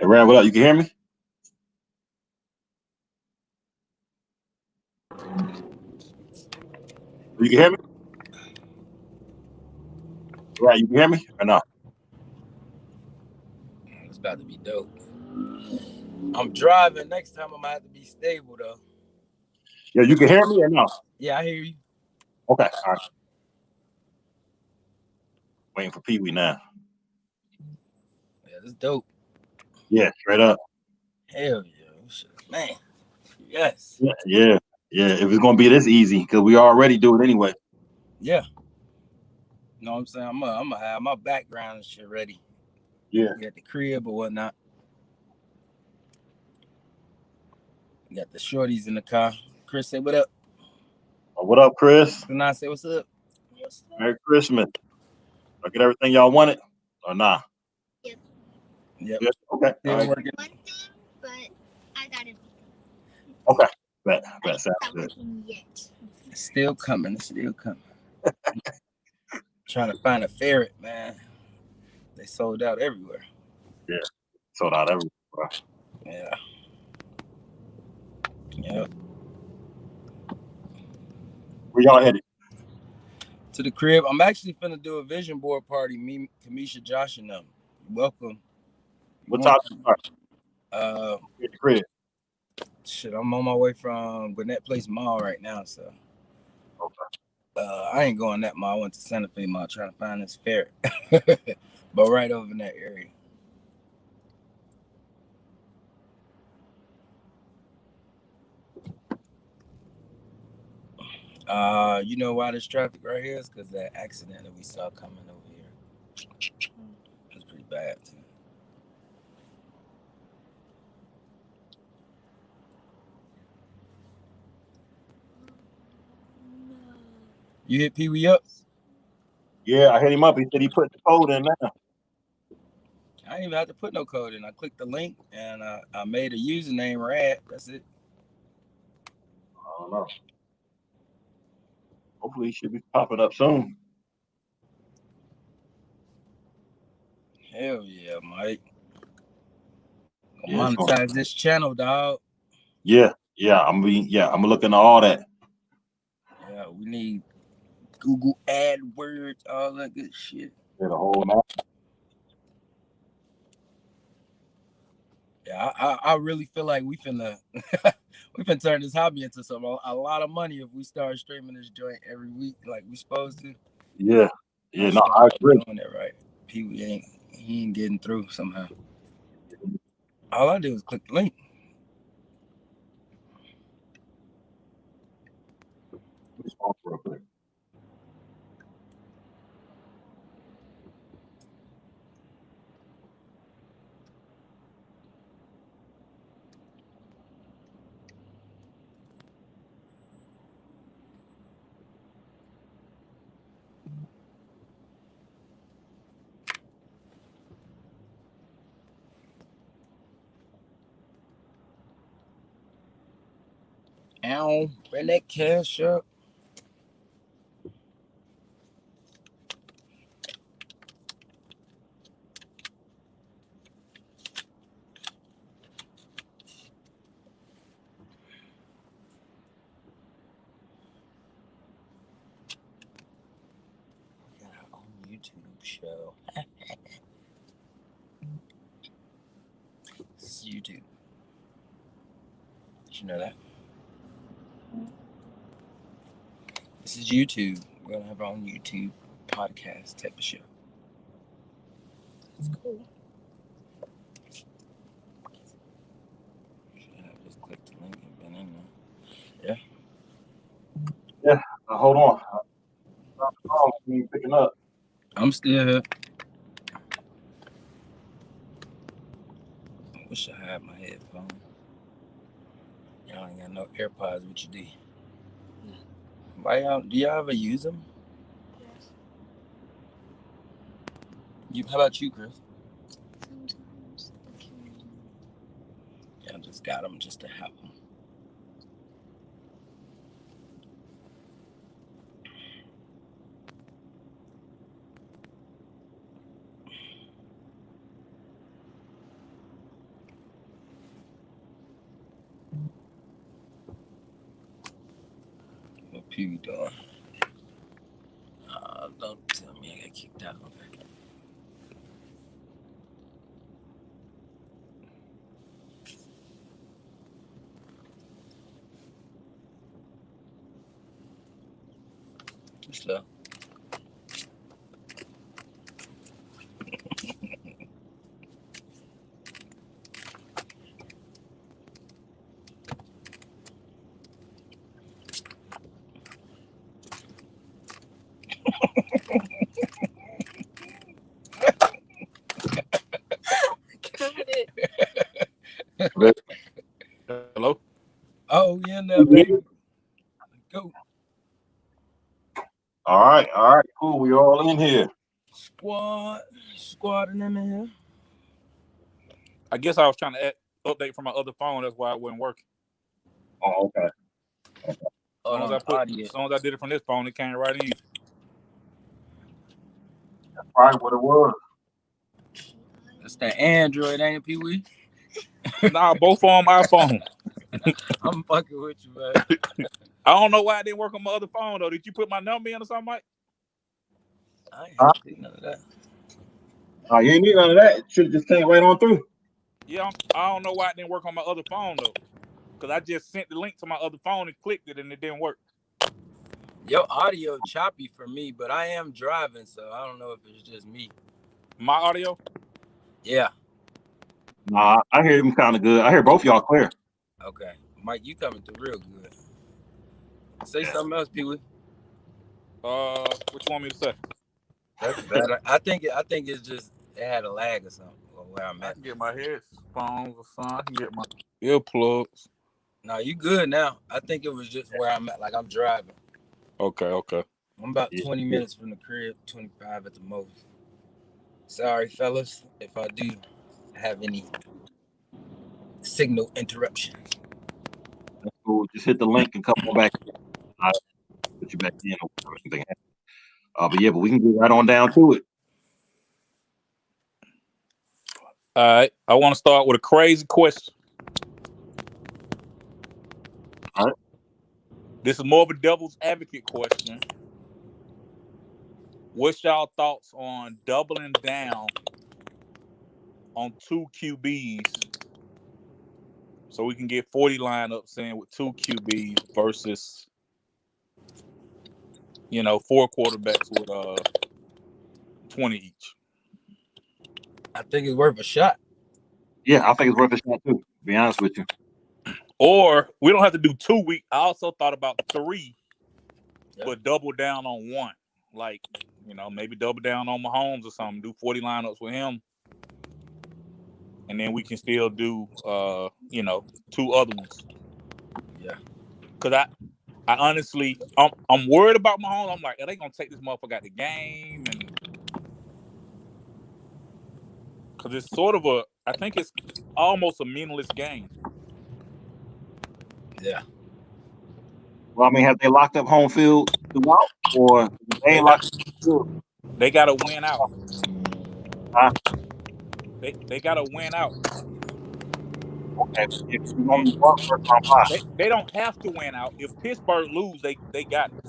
Hey, Rand, what up? You can hear me? You can hear me? Right, you can hear me or not? It's about to be dope. I'm driving. Next time I'm gonna have to be stable though. Yeah, you can hear me or no? Yeah, I hear you. Okay, all right. Waiting for Pee Wee now. Yeah, this dope. Yeah, straight up. Hell yeah, man. Yes. Yeah. If it's gonna be this easy, because we already do it anyway. Yeah. You know what I'm saying? I'm gonna have my background and shit ready. Yeah. You got the crib or whatnot. You got the shorties in the car. Chris, say what up. What up, Chris? And I say what's up. Merry Christmas. I get everything y'all wanted or nah? Yep. Yeah. Okay. Still All right. working. One thing, but I gotta. Okay. Bet. Sounds good. Yet. It's still coming. Trying to find a ferret, man. They sold out everywhere. Yeah. Sold out everywhere. Yeah. Yep. Where y'all headed? To the crib. I'm actually finna do a vision board party. Me, Kamisha, Josh, and them. Welcome. What time to start? At the crib. Shit, I'm on my way from Gwinnett Place Mall right now, so. Okay. I ain't going that mall. I went to Santa Fe Mall trying to find this ferret. But right over in that area. You know why there's traffic right here? It's because that accident that we saw coming over here. It was pretty bad, too. You hit Pee Wee up? Yeah, I hit him up. He said he put the code in now. I didn't even have to put no code in. I clicked the link and I made a username Rad. That's it. I don't know. Hopefully he should be popping up soon. Hell yeah, Mike. Yeah, Monetize this channel, dog. Yeah. I'm gonna look into all that. Yeah, we need Google AdWords, all that good shit. Yeah, the whole night. Yeah, I really feel like we finna turn this hobby into a lot of money if we start streaming this joint every week like we supposed to. Yeah. No, I agree. Doing it right. He ain't getting through somehow. All I do is click the link. Real quick. Ow, bring that cash up. We got our own YouTube show. This is YouTube. Did you know that? This is YouTube. We're gonna have our own YouTube podcast type of show. That's cool. Should have just clicked the link and been in there. Yeah. Hold on. You ain't picking up. I'm still here. I wish I had my headphones. Y'all ain't got no AirPods. What you do? Yeah. Why y'all? Do y'all ever use them? Yes. How about you, Chris? Sometimes. Occasionally. Yeah, I just got them just to have them. Pee Wee doing? Don't tell me I got kicked out. Slow. Got it. Hello? Oh, yeah, now, baby. Go. All right, cool. We all in here. Squatting them in here. I guess I was trying to update from my other phone. That's why it wasn't working. Oh, okay. As soon as I did it from this phone, it came right in. That's probably what it was. That's the Android, ain't it, Pee Wee? Nah, both on my phone. I'm fucking with you, man. I don't know why it didn't work on my other phone, though. Did you put my number in or something, Mike? I ain't think none of that. Oh, you ain't need none of that. It should have just came right on through. Yeah, I don't know why it didn't work on my other phone, though. Because I just sent the link to my other phone and clicked it, and it didn't work. Your audio choppy for me, but I am driving, so I don't know if it's just me. My audio? Yeah. Nah, I hear him kind of good. I hear both y'all clear. Okay. Mike, you coming through real good. Say something else, Pee Wee. What you want me to say? That's better. I think it's just it had a lag or something. Or where I'm I at. can get my headphones or something. I can get my earplugs. No, you good now. I think it was just where I'm at. Like I'm driving. Okay. I'm about 20 minutes from the crib, 25 at the most. Sorry, fellas, if I do have any signal interruptions. That's cool. Just hit the link and come on back. I'll put you back in or anything. But yeah, but we can get right on down to it. All right. I want to start with a crazy question. All right. This is more of a devil's advocate question. What's y'all thoughts on doubling down on 2 QBs so we can get 40 lineups in with 2 QBs versus, 4 quarterbacks with 20 each? I think it's worth a shot. Yeah, I think it's worth a shot too, to be honest with you. Or we don't have to do 2 weeks. I also thought about 3, but double down on 1. Like, maybe double down on Mahomes or something. Do 40 lineups with him. And then we can still do, 2 other ones. Yeah. Because I honestly, I'm worried about Mahomes. I'm like, are they going to take this motherfucker out the game? And because it's sort of I think it's almost a meaningless game. Yeah. Well, I mean, have they locked up home field throughout, or they ain't locked up field? They got to win out. Huh? They got to win out. Okay, if you want me to walk first round bye. They don't have to win out. If Pittsburgh lose, they got it.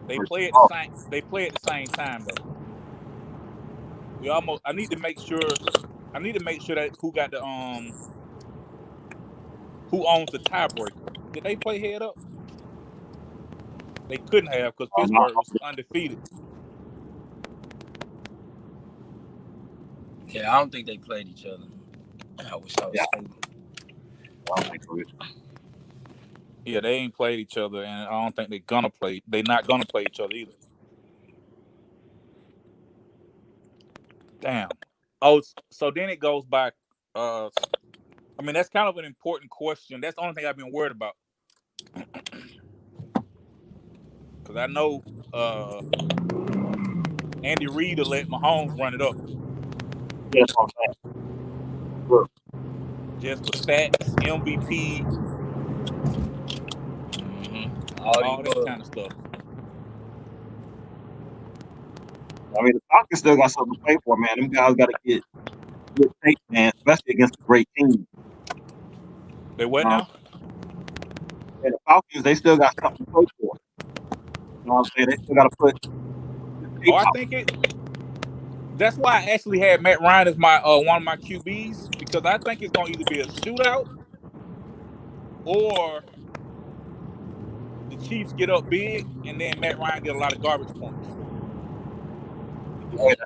They play at the same time though. I need to make sure that who got the who owns the tiebreaker. Did they play head up? They couldn't have because Pittsburgh was undefeated. Yeah, I don't think they played each other. I wish I was stable. I don't think so. Yeah, they ain't played each other, and I don't think they're gonna play. They're not gonna play each other either. Damn. Oh, so then it goes back. I mean, that's kind of an important question. That's the only thing I've been worried about. Because I know Andy Reid will let Mahomes run it up. Yeah, that's what I'm saying. Look. Just for stats, MVP, all that kind of stuff. I mean, the Falcons still got something to play for, man. Them guys got to get tape, man, especially against a great team. They what now? And the Falcons, they still got something to play for. You know what I'm saying? They still got to put. I think that's why I actually had Matt Ryan as my one of my QBs, because I think it's gonna either be a shootout or the Chiefs get up big and then Matt Ryan get a lot of garbage points.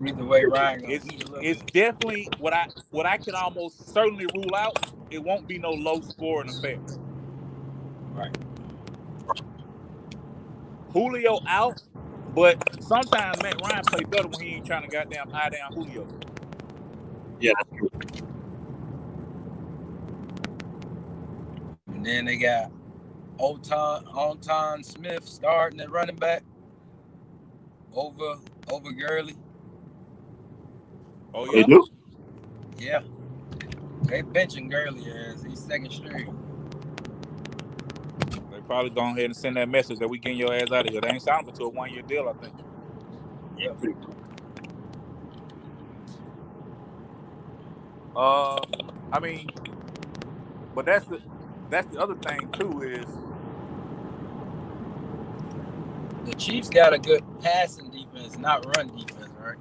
Either way, Ryan gonna eat a little It's bit. definitely what I can almost certainly rule out. It won't be no low scoring affair. Right. Julio out, but sometimes Matt Ryan play better when he ain't trying to goddamn eye down Julio. Yeah, that's true. And then they got Onton Smith starting at running back over Gurley. Oh They yeah. do. Yeah. They benching Gurley as he's second string. They probably go ahead and send that message that we getting your ass out of here. They ain't signed him to a 1-year deal, I think. Yep. I mean, but that's the other thing too is The Chiefs got a good passing defense, not run defense, right?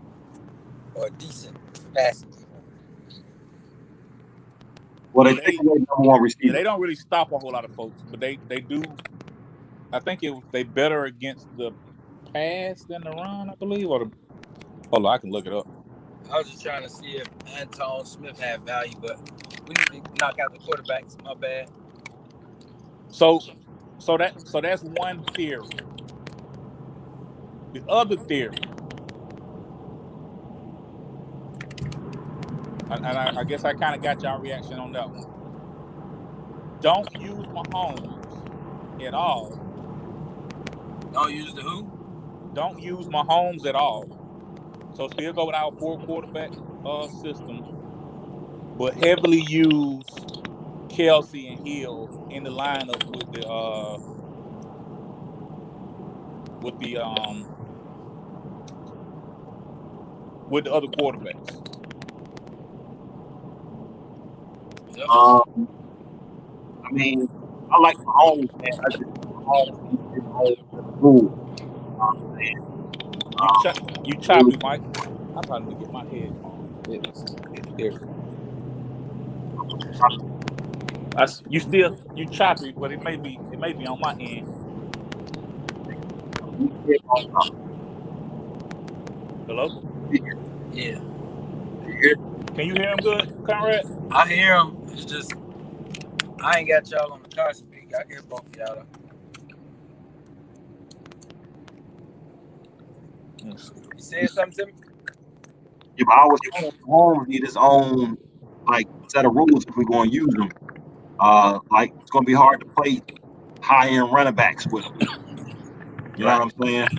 Or a decent passing defense. Well, they take away number one receiver. They don't really stop a whole lot of folks, but they do. I think they better against the pass than the run, I believe. Hold on, I can look it up. I was just trying to see if Anton Smith had value, but we need to knock out the quarterbacks. My bad. So that's one theory. The other theory, and I guess I kind of got y'all reaction on that one. Don't use Mahomes at all. Don't use the who? Don't use Mahomes at all. So still go with our 4-quarterback system, but heavily use Kelsey and Hill in the lineup with the other quarterbacks. Yep. I mean, I like Mahomes, man. I just Mahomes needs his own rule. You choppy, Mike. I probably need to get my headphones. There. You choppy, but it may be on my end. Hello? Yeah. Can you hear him good, Conrad? I hear him. It's just I ain't got y'all on the car speak. I can hear both of y'all though. You saying something to me? Yeah, but I was saying Mahomes need his own set of rules if we're going to use them. It's going to be hard to play high end running backs with him. You know what I'm saying?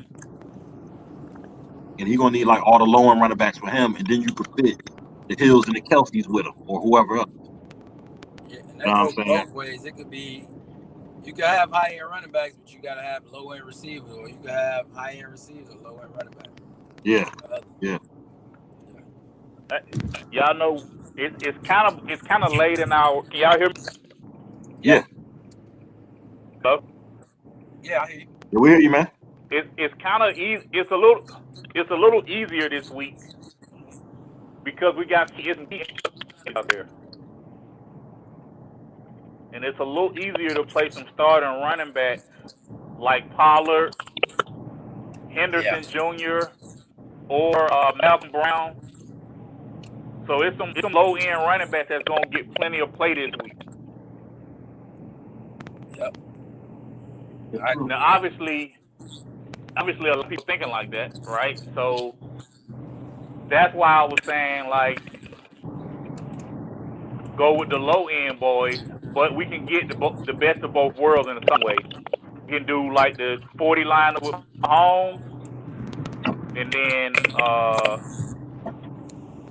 And he's going to need all the low end running backs with him, and then you could fit the Hills and the Kelseys with him or whoever else. Yeah, and that goes both ways. It could be you can have high end running backs, but you gotta have low end receivers, or you can have high end receivers or low end running backs. Yeah. Y'all know it's kind of late in our. Can y'all hear me? Yeah. Hello? Yeah, I hear you. Yeah, we hear you, man. It's kind of easy. It's a little easier this week because we got TSP out there, and it's a little easier to play some starting running backs like Pollard, Henderson Jr., or Malcolm Brown. So it's some low end running backs that's gonna get plenty of play this week. Yep. Now, obviously, a lot of people thinking like that, right? So that's why I was saying go with the low end boys, but we can get the best of both worlds in some way. We can do the 40 lineup with Mahomes, and then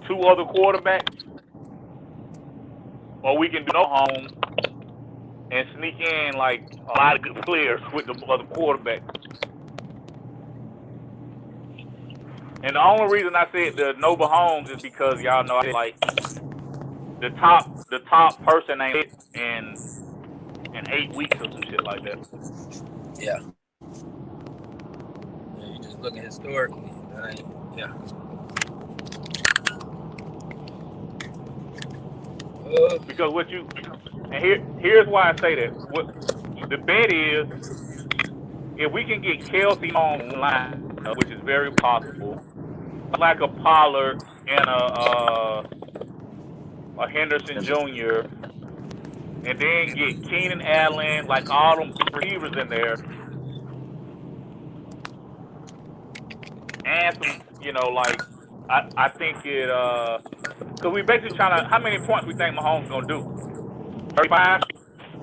2 other quarterbacks, or we can do no Mahomes and sneak in a lot of good players with the other quarterbacks. And the only reason I said the no Mahomes is because y'all know the top person ain't it, and in 8 weeks or some shit like that. Yeah. Yeah, you just looking historically. Right? Yeah. Because here's why I say that. What the bet is, if we can get Kelsey online, which is very possible, like a Pollard and a Henderson Jr., and then get Keenan Allen, like all them receivers in there, and some, like I think it because we basically trying to, how many points we think Mahomes gonna do? 35.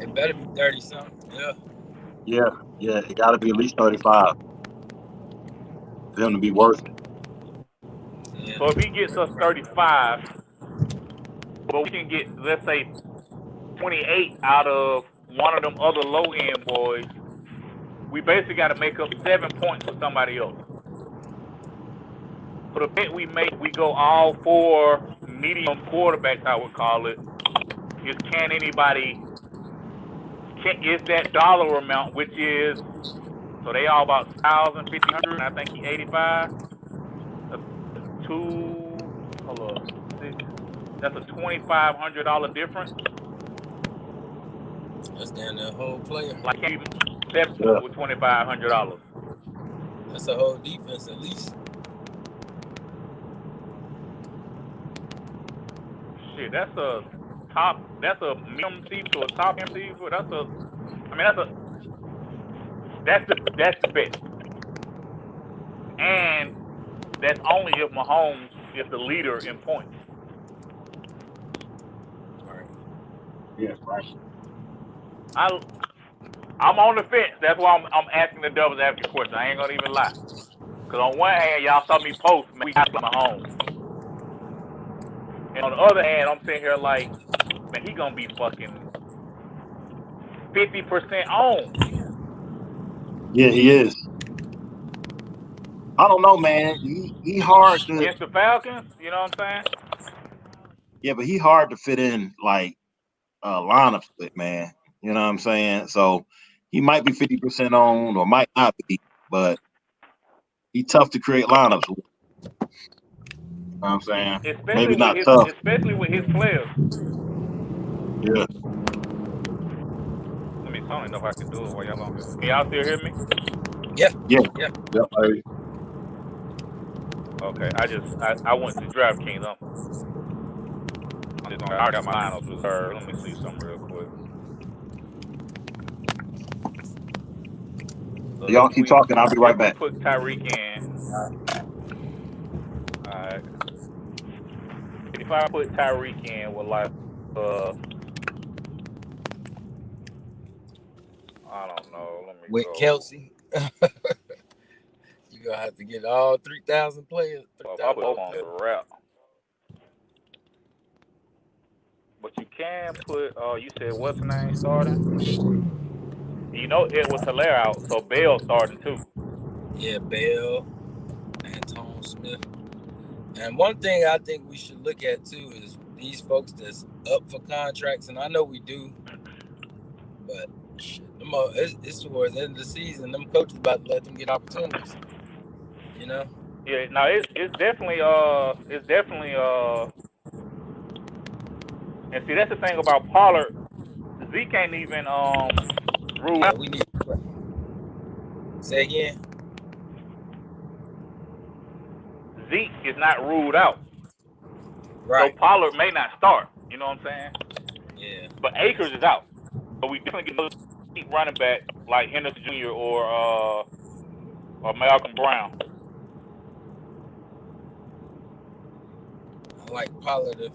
It better be 30 something. Yeah. It got to be at least 35 for him to be worth it. Yeah. So if he gets us 35, but we can get, let's say, 28 out of one of them other low end boys, we basically got to make up 7 points for somebody else. So the bet we make, we go all 4 medium quarterbacks, I would call it, is is that dollar amount, which is, so they all about 1,000, 1,500, and I think he 85. That's that's a $2,500 difference. That's down the whole player. Like even 7 with $2,500. That's a whole defense at least. Shit, that's a medium receiver to a top receiver. That's the bet. And that's only if Mahomes is the leader in points. Right. Yes, right. I'm on the fence. That's why I'm asking the devil's advocate question. I ain't gonna even lie. Cause on one hand, y'all saw me post, man, we got Mahomes, and on the other hand, I'm sitting here like, man, he gonna be fucking 50% owned. Yeah, he is. I don't know, man. He hard to against the Falcons. You know what I'm saying? Yeah, but he hard to fit in like lineup split, man. You know what I'm saying? So he might be 50% on or might not be, but he tough to create lineups with. You know what I'm saying? Maybe not tough. Especially with his players. Yeah. Let me, I don't know if I can do it while y'all on here. Can y'all still hear me? Yeah. Okay, I went to Draftkings. I got my lineups reserved. Let me see something real quick. So y'all keep talking. I'll be right back. Put Tyreek in. All right. If I put Tyreek in with like I don't know. Let me with go. Kelsey. You're gonna have to get all 3,000 players. I'll put on the wrap. But you can put you said what's the name starting? You know it was Hilaire out, so Bell starting too. Yeah, Bell, Anton Smith. And one thing I think we should look at too is these folks that's up for contracts, and I know we do, but shit, it's towards the end of the season. Them coaches about to let them get opportunities. You know? Yeah, no, it's definitely and see that's the thing about Pollard. Zeke ain't even ruled out. We need. Say again. Zeke is not ruled out. Right. So Pollard may not start. You know what I'm saying? Yeah. But Akers is out. So we definitely get those running back like Henderson Jr. or Malcolm Brown. I like Pollard if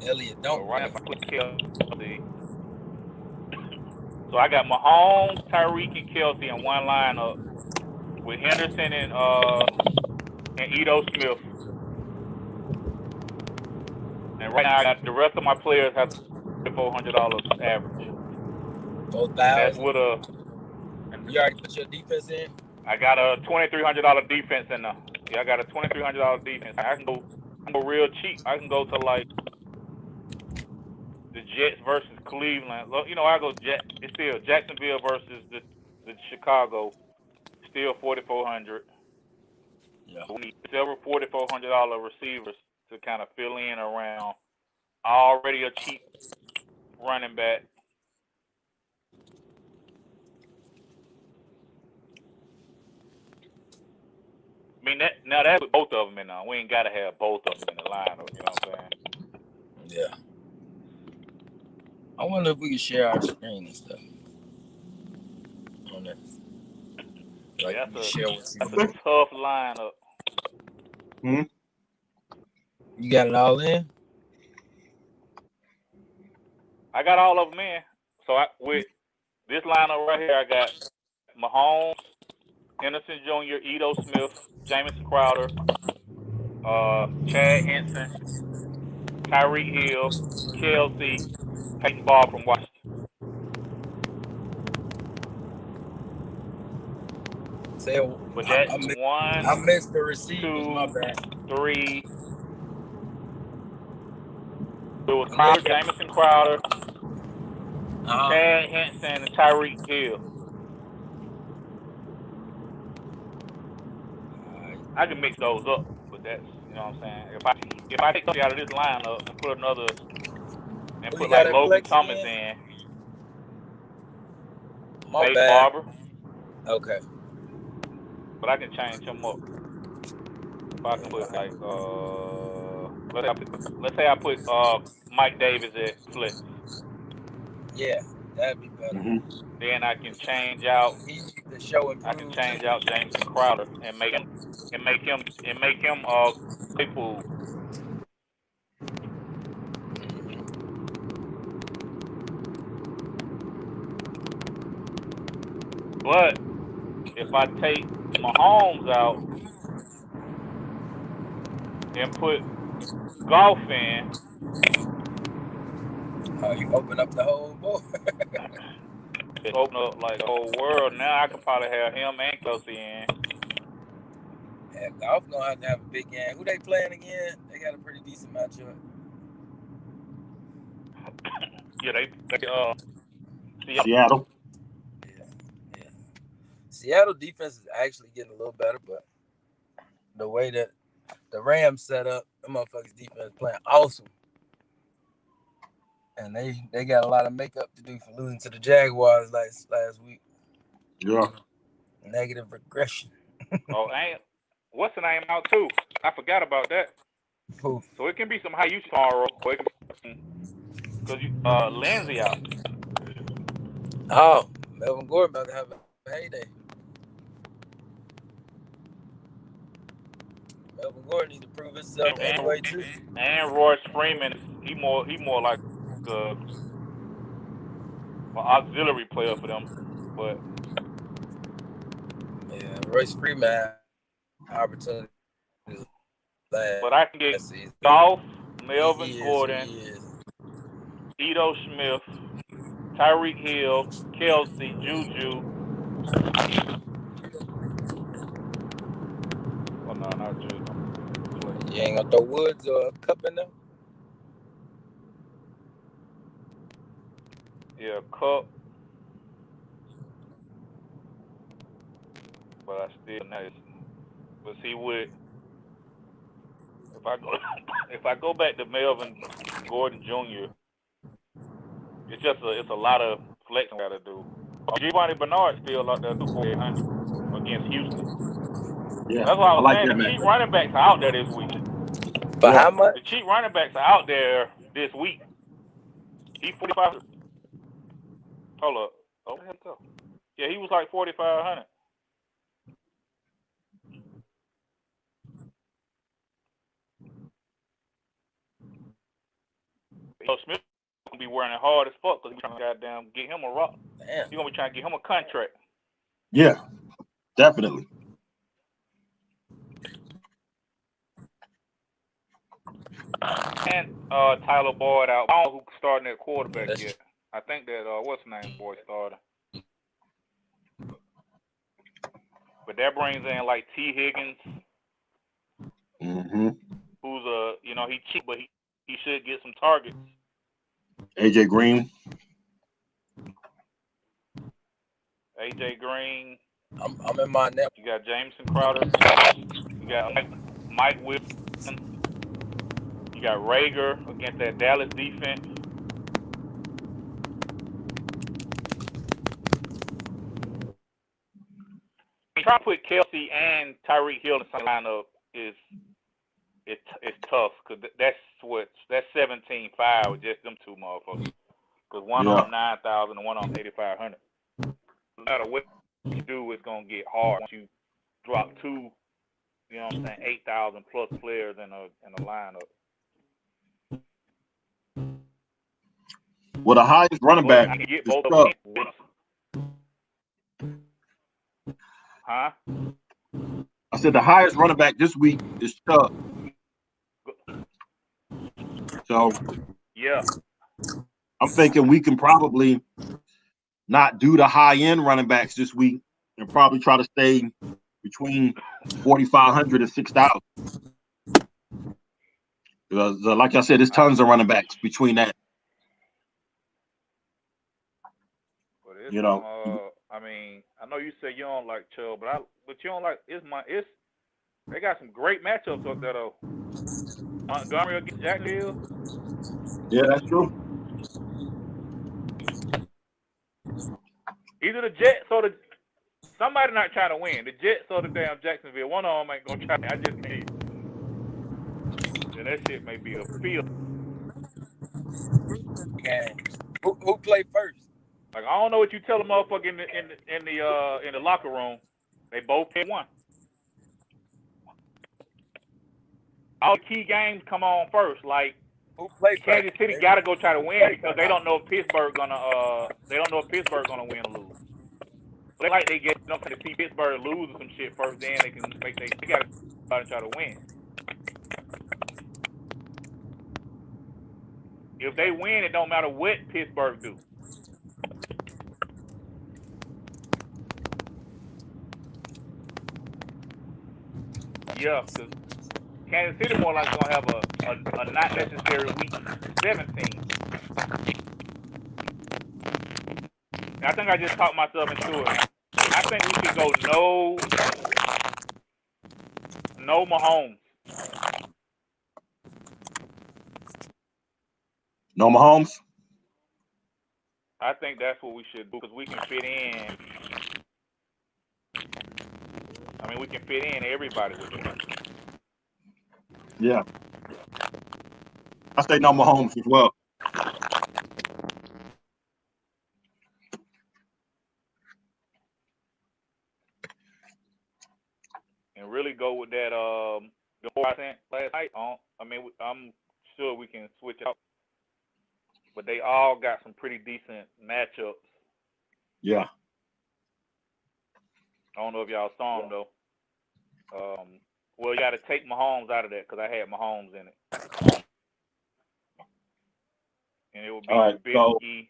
Elliott don't. So right so I got Mahomes, Tyreek, and Kelsey in one lineup with Henderson and Edo Smith. And right now I got the rest of my players have $400 average. 4,000. That's with a. You already put your defense in? I got a $2,300 defense in there. Yeah, I got a $2,300 defense. I can go real cheap. I can go to like the Jets versus Cleveland. Look, I go Jet. It's still Jacksonville versus the Chicago. Still 4,400. Yeah. We need several $4,400 receivers to kind of fill in around already a cheap running back. I mean now that's with both of them in there. We ain't gotta have both of them in the lineup. You know what I'm saying? Yeah. I wonder if we can share our screen and stuff on this. Like Yeah, we can share what's that's in. a tough lineup. Hmm. You got it all in? I got all of them in. So with this lineup right here, I got Mahomes, Henderson Jr., Ito Smith, Jamison Crowder, Chad Henson, Tyreek Hill, Kelsey, Peyton Ball from Washington. Say, But that's I one, missed the receivers. My 2, bad. 3. It was Crowder, Jamison Crowder, Chad Henson, and Tyreek Hill. I can mix those up, but that's what I'm saying. If I take somebody out of this lineup and put another and Who you put got like at Logan flex Thomas again? in, My Peyton bad. Barber, Okay. but I can change him up. If I can put like let's say I put Mike Davis at flex. Yeah, that'd be better. Hmm. Then I can change out He needs to show improve too. Jameson Crowder and make him Claypool. But if I take Mahomes out and put Golf in, Oh, you open up the whole board. it open up like the whole world. Now I can probably have him and Kelsey in. Yeah, Golf gonna have to have a big game. Who they playing again? They got a pretty decent matchup. Yeah, they Seattle. Seattle. Yeah. Seattle defense is actually getting a little better, but the way that the Rams set up, the motherfuckers defense playing awesome. And they got a lot of makeup to do for losing to the Jaguars last week. Yeah. Negative regression. Oh, ain't what's the name out too? I forgot about that. Who? So it can be some high use tomorrow. Or it can be because Lindsay out. Oh, Melvin Gordon about to have a heyday. Melvin Gordon need to prove himself anyway too. And Royce Freeman, he more like a auxiliary player for them, but Yeah, Royce Freeman had opportunities but I can get season. Golf, Melvin He Gordon, is. Ito Smith, Tyreek Hill, Kelsey, Juju. Oh no, not Juju. You ain't gonna throw Woods or a Cup in there? Yeah, Cup. But I still nice. But see what if I go if I go back to Melvin Gordon Jr. It's a lot of flexing I gotta do. Giovanni Bernard still out there too, 4,800 against Houston. Yeah. That's what I I was like saying. that The man. cheap running backs are out there this week. But Yeah. how much? The cheap running backs are out there this week. He 4,500. Hold up. Oh, where did he go? Yeah, he was like 4,500. Smith gonna be wearing it hard as fuck because he's trying to goddamn get him a rock. Damn. He's gonna be trying to get him a contract. Yeah. Definitely. And Tyler Boyd out. I don't know who's starting at quarterback yet. I think that what's the name boy starting. But that brings in like T. Higgins, Mm-hmm. who's he cheap, but he should get some targets. AJ Green. AJ Green. I'm in my net. You got Jameson Crowder. You got Mike Wilson. You got Rager against that Dallas defense. Try to put Kelsey and Tyreek Hill in the lineup is it's tough because that's 17-5 with just them two motherfuckers. Because one on 9,000 and one on 8,500. No matter what you do, it's gonna get hard once you drop two. You know what I'm saying? 8,000 plus players in a lineup. Well, the highest running back. I can get both of them. Huh? I said the highest running back this week is Chuck. So yeah, I'm thinking we can probably not do the high end running backs this week and probably try to stay between 4,500 and 6,000. Like I said, there's tons of running backs between that. You know, I mean, I know you say you don't like Chubb, but you don't like they got some great matchups up there though. Montgomery against Jacksonville. Yeah, that's true. Either the Jets or somebody not trying to win. The Jets or the damn Jacksonville. One of them ain't gonna try. I just need. Yeah, that shit may be a field. Who played first? Like I don't know what you tell a motherfucker in the locker room. They both pick one. All the key games come on first. Like Kansas City got to go try to win because they don't know if Pittsburgh gonna win or lose. They like they get to see Pittsburgh lose or some shit first, then they can make they got to try to win. If they win, it don't matter what Pittsburgh do. Yeah, because Kansas City more like gonna have a not necessary week 17. I think I just talked myself into it. I think we should go no Mahomes. No Mahomes? I think that's what we should do because we can fit in. I mean, we can fit in everybody with it. Yeah. I say no Mahomes as well. And really go with that the 4% last night. I mean, I'm sure we can switch it up. But they all got some pretty decent matchups. Yeah. I don't know if y'all saw them, though. Well, you got to take Mahomes out of that because I had Mahomes in it. And it would be Trubisky.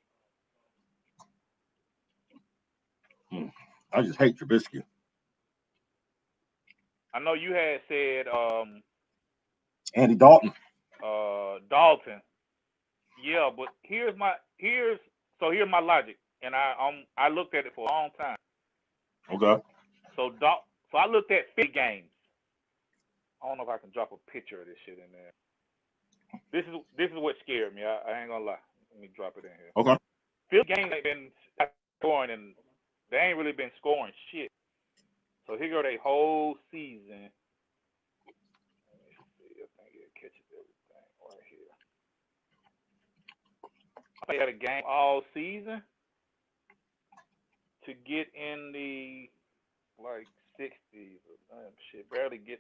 I just hate Trubisky. I know you had said Andy Dalton. Dalton. Yeah, but here's my logic, and I looked at it for a long time. Okay. So I looked at 50 games. I don't know if I can drop a picture of this shit in there. This is what scared me. I ain't gonna lie. Let me drop it in here. Okay. 50 games ain't been scoring, and they ain't really been scoring shit. So here go their whole season. Let me see if I can catch everything right here. They had a game all season to get in the like 60s or shit.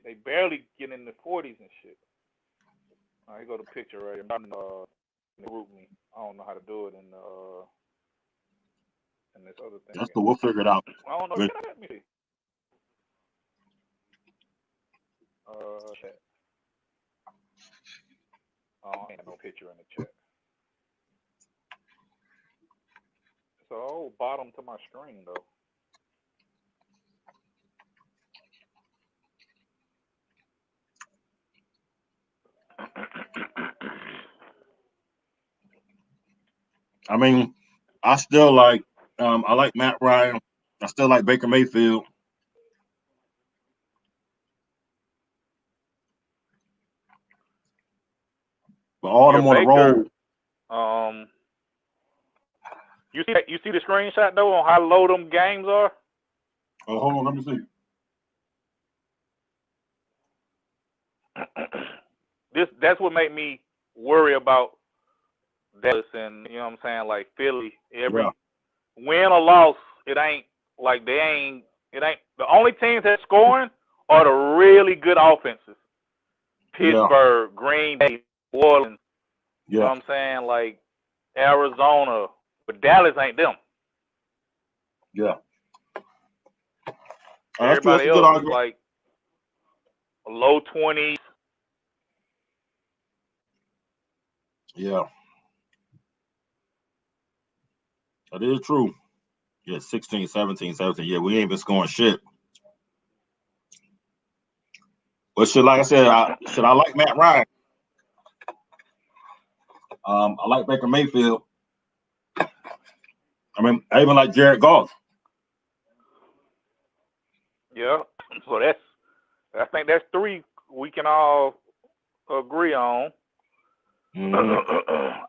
They barely get in the 40s and shit. All right, here go the picture right here. Group me. I don't know how to do it in this other thing. That's cool. We'll figure it out. I don't know. Let me see. Chat. Oh, I ain't no picture in the chat. It's all bottom to my screen though. I mean, I still like I like Matt Ryan. I still like Baker Mayfield. But all them on the road. You see the screenshot though on how low them games are. Oh, hold on, let me see. That's what made me worry about Dallas and you know what I'm saying, like Philly. Every win or loss, it ain't the only teams that scoring are the really good offenses. Pittsburgh, Green Bay, New Orleans. You know what I'm saying? Like Arizona. But Dallas ain't them. Yeah. Everybody else is like low 20s. Yeah. That is true. Yeah, 16, 17. Yeah, we ain't been scoring shit. But shit, like I said, I like Matt Ryan. I like Baker Mayfield. I mean, I even like Jared Goff. Yeah. So I think that's 3 we can all agree on. Mm-hmm.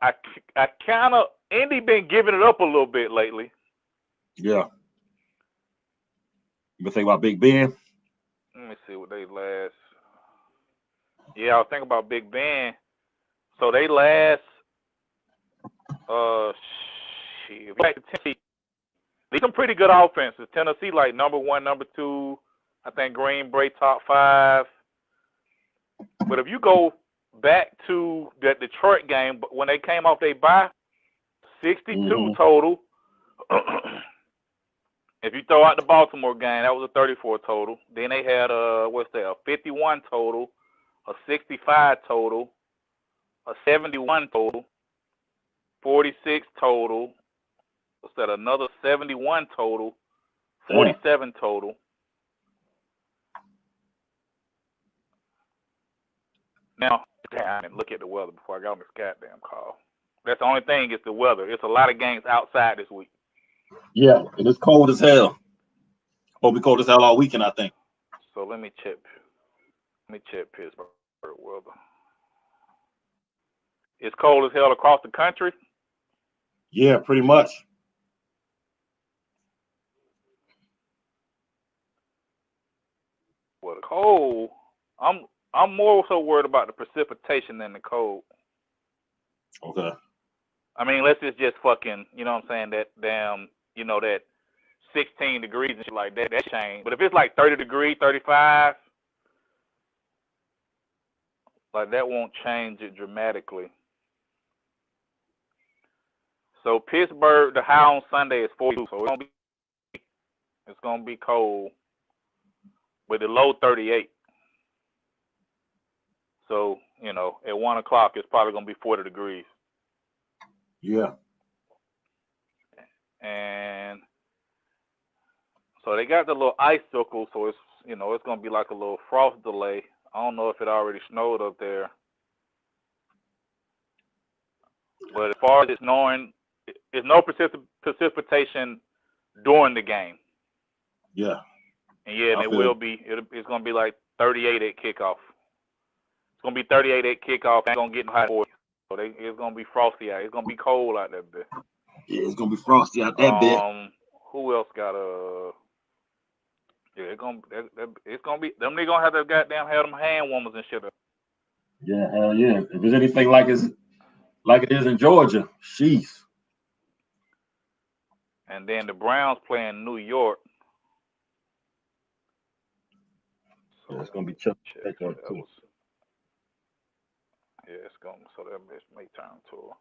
I kind of Indy been giving it up a little bit lately. Yeah. You been thinking about Big Ben? Let me see what they last. Yeah, I was thinking about Big Ben. So they last. Back to Tennessee. These some pretty good offenses. Tennessee like number 1, number 2. I think Green Bay top 5. But if you go back to that Detroit game, when they came off they bye, 62 total. If you throw out the Baltimore game, that was a 34 total. Then they had a 51 total, a 65 total, a 71 total, 46 total. What's that? Another 71 total, 47 total. Now, damn, and look at the weather before I got on this goddamn call. That's the only thing is the weather. It's a lot of games outside this week. Yeah, and it's cold as hell. It'll be cold as hell all weekend, I think. So let me check Pittsburgh weather. It's cold as hell across the country? Yeah, pretty much. Well, the cold, I'm more so worried about the precipitation than the cold. Okay. I mean, unless it's just fucking, you know what I'm saying, that damn, you know, that 16 degrees and shit like that, that change. But if it's like 30 degrees, 35, like that won't change it dramatically. So Pittsburgh, the high on Sunday is 42, so it's gonna be cold, with the low 38. So, you know, at 1 o'clock it's probably gonna be 40 degrees. Yeah. And so they got the little icicle, so it's, you know, it's gonna be like a little frost delay. I don't know if it already snowed up there. But as far as it's snowing, there's no precipitation during the game. Yeah. And yeah, and it will be. It's going to be like 38 at kickoff. It's going to be 38 at kickoff. Ain't going to get no hot for you. So it's going to be frosty out. It's going to be cold out there, bit. Yeah, it's going to be frosty out that bit. Who else got Yeah, it's going to be. Them niggas going to have to goddamn have them hand warmers and shit up. Yeah, hell yeah. If there's anything like it is in Georgia, sheesh. And then the Browns playing New York. So yeah, it's gonna be chilly. Yeah, it's gonna. So that may turn to.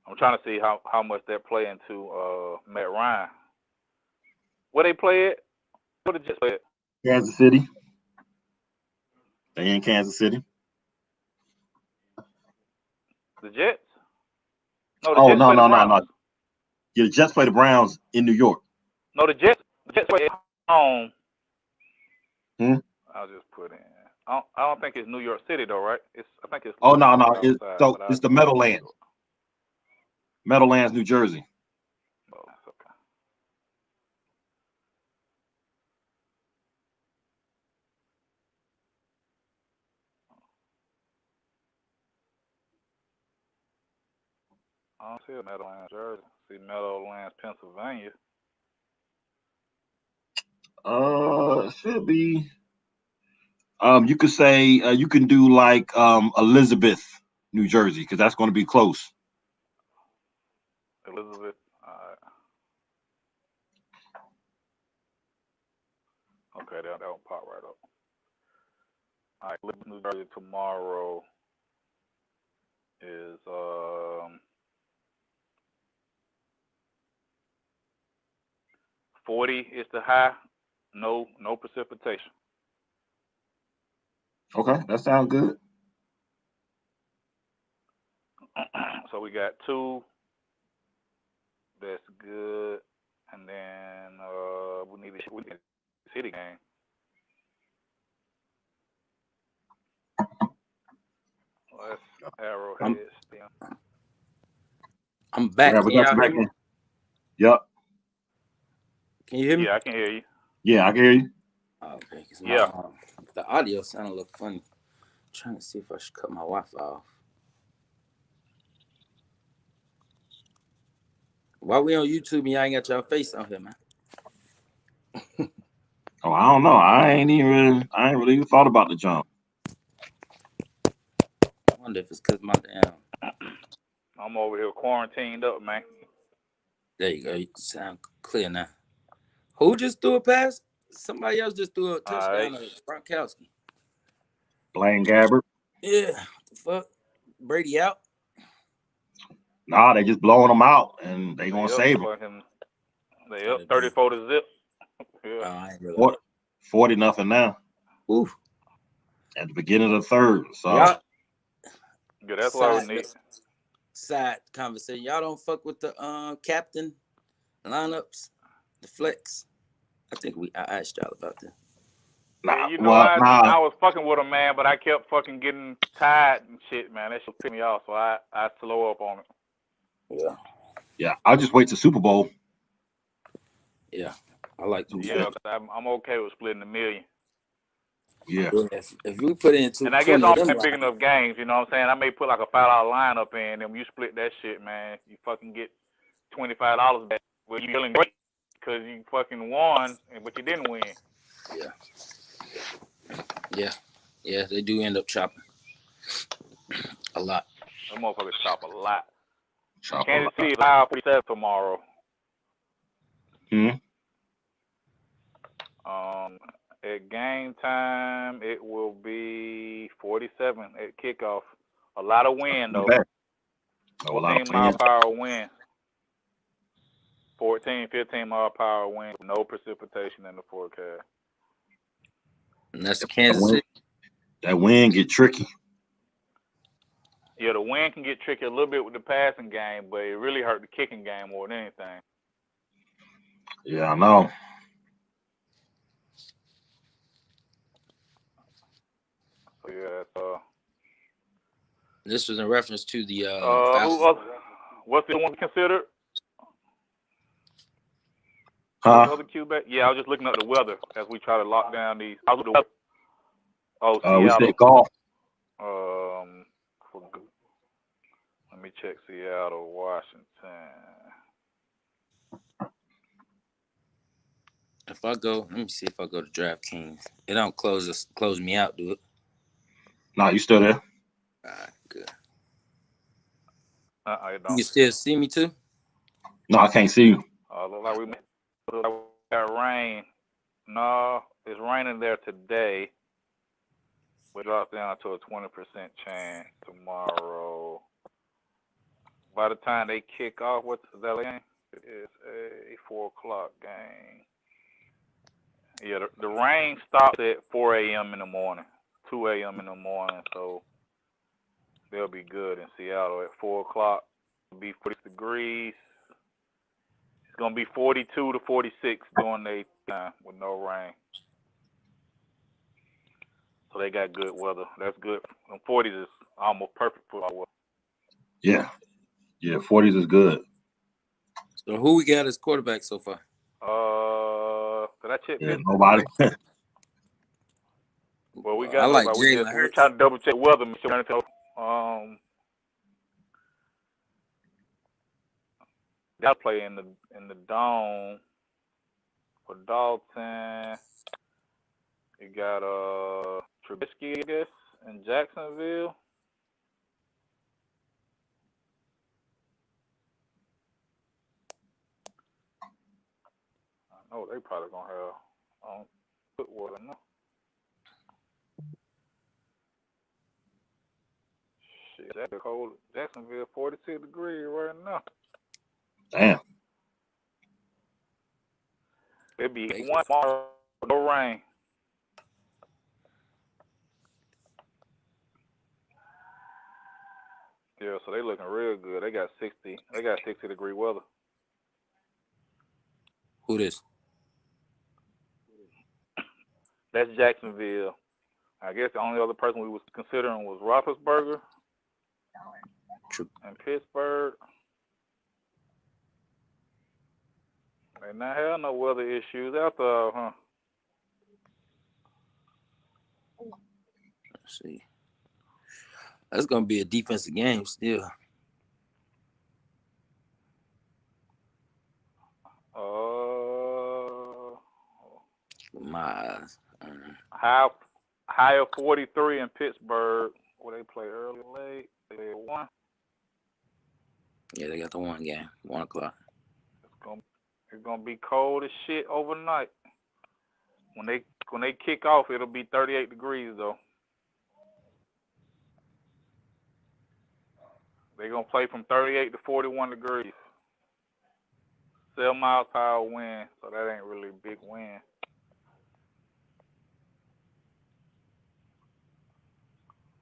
I'm trying to see how much they're playing to Matt Ryan. Where they play it? Where did they play it? Kansas City. They in Kansas City. The Jets? No, no. Yeah, the Jets play the Browns in New York. No, the Jets play at home. I'll just put in. I don't think it's New York City though, right? I think it's. Oh no. It's the Meadowlands. Meadowlands, New Jersey. Oh, that's okay. I don't see a Meadowlands, Jersey. I see Meadowlands, Pennsylvania. It should be. You could say you can do like Elizabeth, New Jersey, because that's going to be close. Elizabeth. All right. Okay, that will pop right up. All right, Elizabeth, New Jersey tomorrow is 40 is the high. No precipitation. Okay, that sounds good. So we got 2. That's good. And then we need a city game. Let's Arrowhead still. I'm back. Yeah, Can we got you y'all back hear me? in. Yep. Can you hear me? Yeah, I can hear you. Yeah, I can hear you. Oh, okay. 'Cause Yeah. The audio sounded a little funny. I'm trying to see if I should cut my Wi-Fi off. Why we on YouTube and y'all ain't got y'all face on here, man? Oh, I don't know. I ain't really even thought about the jump. I wonder if it's because my damn. I'm over here quarantined up, man. There you go. You sound clear now. Who just threw a pass? Somebody else just threw a touchdown to Gronkowski. Blaine Gabbert. Yeah. What the fuck? Brady out? Nah, they just blowing them out, and they gonna save them. They up 34 to zip. Yeah. I ain't realize. 40-0 now. Ooh. At the beginning of the third. So yeah, that's why we need. Side conversation. Y'all don't fuck with the captain lineups, the flex. I think I asked y'all about that. Yeah, I was fucking with him, man, but I kept fucking getting tired and shit, man. That shit pissed me off, so I slow up on it. Yeah. Yeah, I'll just wait till Super Bowl. Yeah, I like to. Yeah, I'm okay with splitting $1 million. Yeah. If we put into and I guess I'm playing big enough games, you know what I'm saying? I may put like a $5 lineup in, and when you split that shit, man, you fucking get $25 back. Well, you feeling great because you fucking won, but you didn't win. Yeah, they do end up chopping a lot. Them motherfuckers chop a lot. Kansas City is live 47 tomorrow. At game time, it will be 47 at kickoff. A lot of wind, though. 14 mile per hour wind. 14, 15 mile per hour wind. No precipitation in the forecast. And that's the Kansas City. That wind get tricky. Yeah, the wind can get tricky a little bit with the passing game, but it really hurt the kicking game more than anything. Yeah, I know. So yeah, this was in reference to the what's the one considered? Huh? Other Quebec? Yeah, I was just looking at the weather as we try to lock down these. I was with the weather. Oh, Seattle. We said golf. Let me check Seattle, Washington. If I go, let me see if I go to Draftkings. It don't close me out, do it? No, you still there? All right, good. It don't. You still see me too? No, I can't see you. Look like we got rain. No, it's raining there today. We drop down to a 20% chance tomorrow. By the time they kick off, what's that game? It is a 4 o'clock game. Yeah, the rain stops at 4 a.m. in the morning, 2 a.m. in the morning, so they'll be good in Seattle at 4 o'clock. It'll be 40 degrees. It's going to be 42 to 46 during the time with no rain. So they got good weather. That's good. 40s is almost perfect for our weather. Yeah. Yeah, 40s is good. So who we got as quarterback so far? Did I check Yeah, this? nobody. Well, we got I like nobody. Jalen We're Hurts. trying to double check weather. Got to play in the dome for Dalton. You got Trubisky, I guess, in Jacksonville. I know they probably gonna have put water now. Shit, that's cold. Jacksonville, 42 degrees right now. Damn. It'll be one tomorrow, no rain. Yeah, so they looking real good. They got 60-degree weather. Who this? That's Jacksonville. I guess the only other person we was considering was Roethlisberger and Pittsburgh. They not have no weather issues out there, huh? Let's see. That's gonna be a defensive game still. My eyes. High of 43 in Pittsburgh. Where they play early, late. They won. Yeah, they got the one game, 1 o'clock. It's gonna be cold as shit overnight. When they kick off, it'll be 38 degrees though. They're gonna play from 38 to 41 degrees. 7 miles per hour wind, so that ain't really a big wind.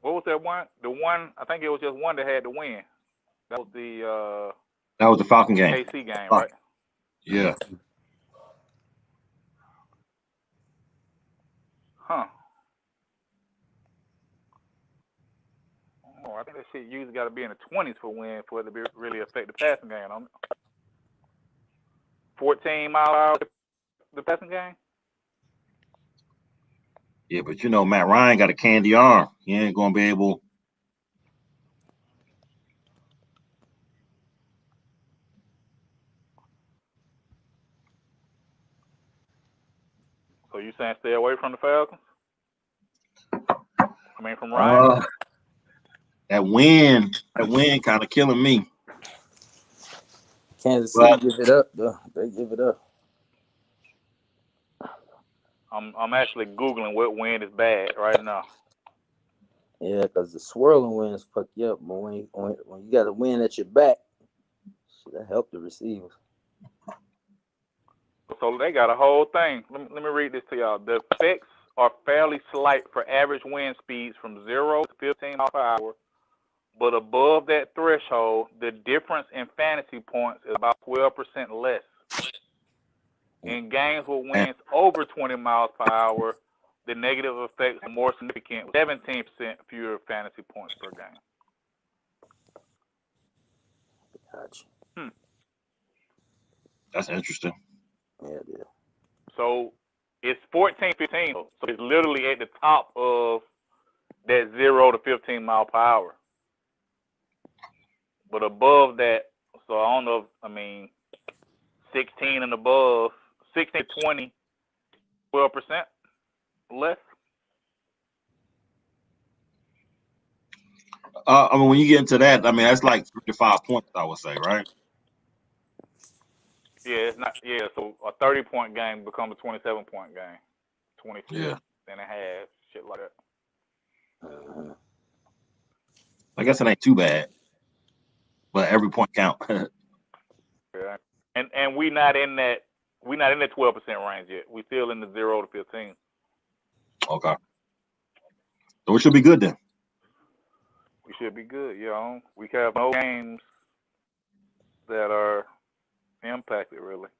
What was that one? The one, I think it was just one that had the wind. That was the Falcon game. KC game, right? Yeah. Huh. Oh, I think that shit usually got to be in the 20s for wind for it to be really affect the passing game. 14 mile per hour the passing game. Yeah, but you know, Matt Ryan got a candy arm. He ain't gonna be able. So you saying stay away from the Falcons? I mean, from Ryan? That wind kind of killing me. Kansas City give it up though. They give it up. I'm actually Googling what wind is bad right now. Yeah, because the swirling winds fuck you up. But when you got a wind at your back, that help the receivers. So they got a whole thing. Let me read this to y'all. The effects are fairly slight for average wind speeds from 0 to 15 miles per hour, but above that threshold, the difference in fantasy points is about 12% less. In games with winds over 20 miles per hour, the negative effects are more significant, 17% fewer fantasy points per game. Gotcha. That's interesting. Yeah. So it's 14-15, so it's literally at the top of that 0 to 15 mile per hour. But above that, so I don't know, 16 and above, 16 to 20, 12% less. When you get into that, that's like 3 to 5 points, I would say, right? Yeah, it's not. Yeah, so a 30-point game becomes a 27-point game, 26 and a half, shit like that. I guess it ain't too bad, but every point count. Yeah, and we not in that 12% range yet. We still in the 0 to 15. Okay, so it should be good then. We should be good, We have no games that are impacted really.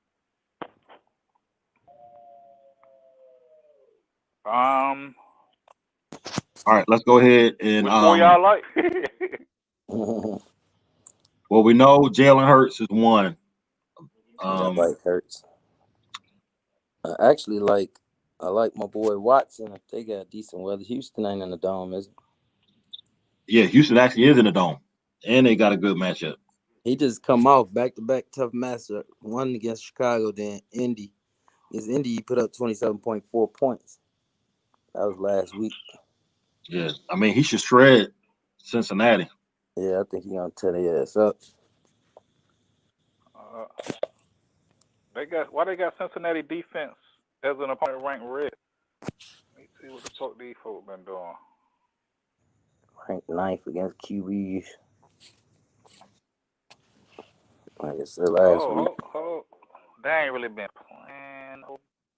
All right, let's go ahead and which one y'all like? Well, we know Jalen Hurts is one. I like Hurts. I like my boy Watson. If they got decent weather, Houston ain't in the dome, is it? Yeah, Houston actually is in the dome, and they got a good matchup. He just come off back-to-back tough matchup. One against Chicago, then Indy. Against Indy, he put up 27.4 points. That was last week. Yeah, I mean he should shred Cincinnati. Yeah, I think he's gonna tear their ass up. Why they got Cincinnati defense as an opponent ranked red? Let me see what the fuck these folks been doing. Ranked 9th against QBs. Like I said last week. They ain't really been playing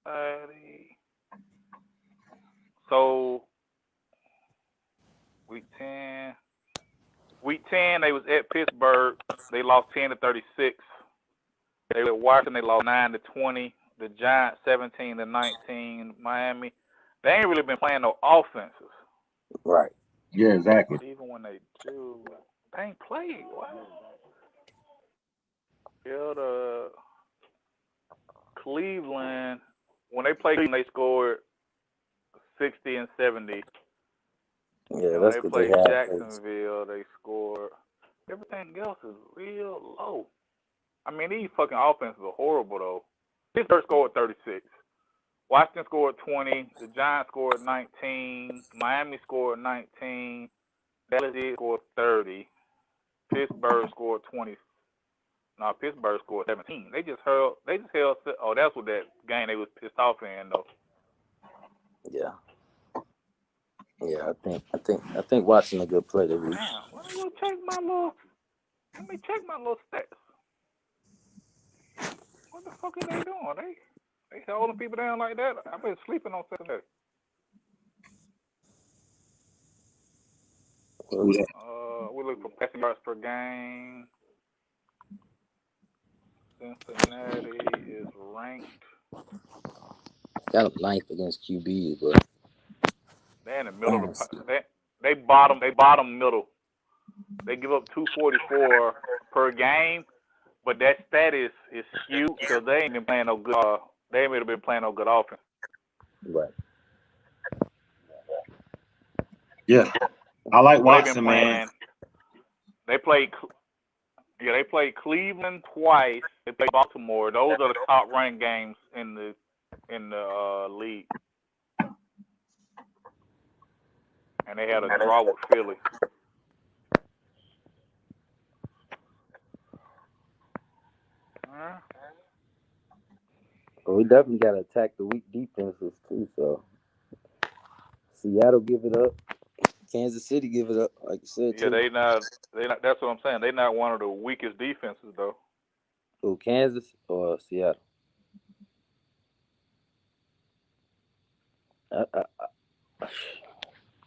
nobody. So week 10, they was at Pittsburgh. They lost 10-36. They were at Washington. They lost 9-20. The Giants 17-19. Miami. They ain't really been playing no offenses. Right. Yeah, exactly. Even when they do, they ain't played. What? Yeah, the Cleveland, when they played, they scored 60 and 70. Yeah, and that's when they because played they have Jacksonville, they scored. Everything else is real low. I mean, these fucking offenses are horrible, though. Pittsburgh scored 36. Washington scored 20. The Giants scored 19. Miami scored 19. Dallas scored 30. Pittsburgh scored 20. No, Pittsburgh scored 17. They just held. Oh, that's what that game they was pissed off in, though. Yeah. Yeah, I think Watson a good play this week. Damn, let me check my little stats. What the fuck are they doing? They holding people down like that? I've been sleeping on Cincinnati. We look for passing yards per game. Cincinnati is ranked. Got him 9th against QBs, but They're in the middle of the. They bottom middle. They give up 244 per game, but that stat is skewed because they ain't been playing no good. They ain't really been playing no good offense. right. Yeah, I like Watson, man. They played Cleveland twice. They played Baltimore. Those are the top ranked games in the league. And they had a draw with Philly. Well, we definitely got to attack the weak defenses too. So Seattle give it up. Kansas City give it up, like you said. Yeah, too. they not. That's what I'm saying. They're not one of the weakest defenses though. Oh, Kansas or Seattle?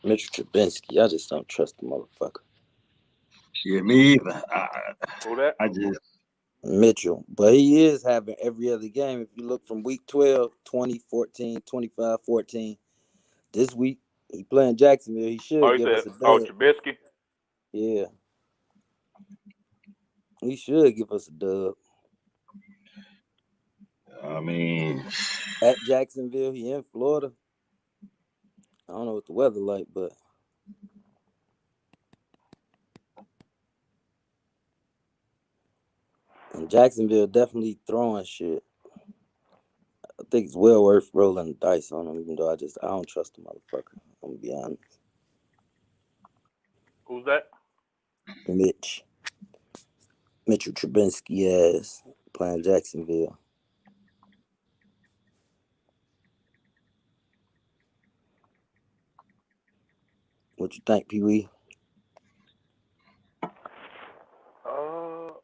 Mitchell Trubisky, I just don't trust the motherfucker. Yeah, me either. Who that? I just Mitchell, but he is having every other game. If you look from week 12, 20, 14, 25, 14, this week he playing Jacksonville. He should give us a dub. Trubisky? Yeah. He should give us a dub. I mean, at Jacksonville, he in Florida. I don't know what the weather like, but and Jacksonville definitely throwing shit. I think it's well worth rolling the dice on him, even though I don't trust the motherfucker. I'm gonna be honest. Who's that? Mitchell Trubisky ass playing Jacksonville. What you think, Pee Wee?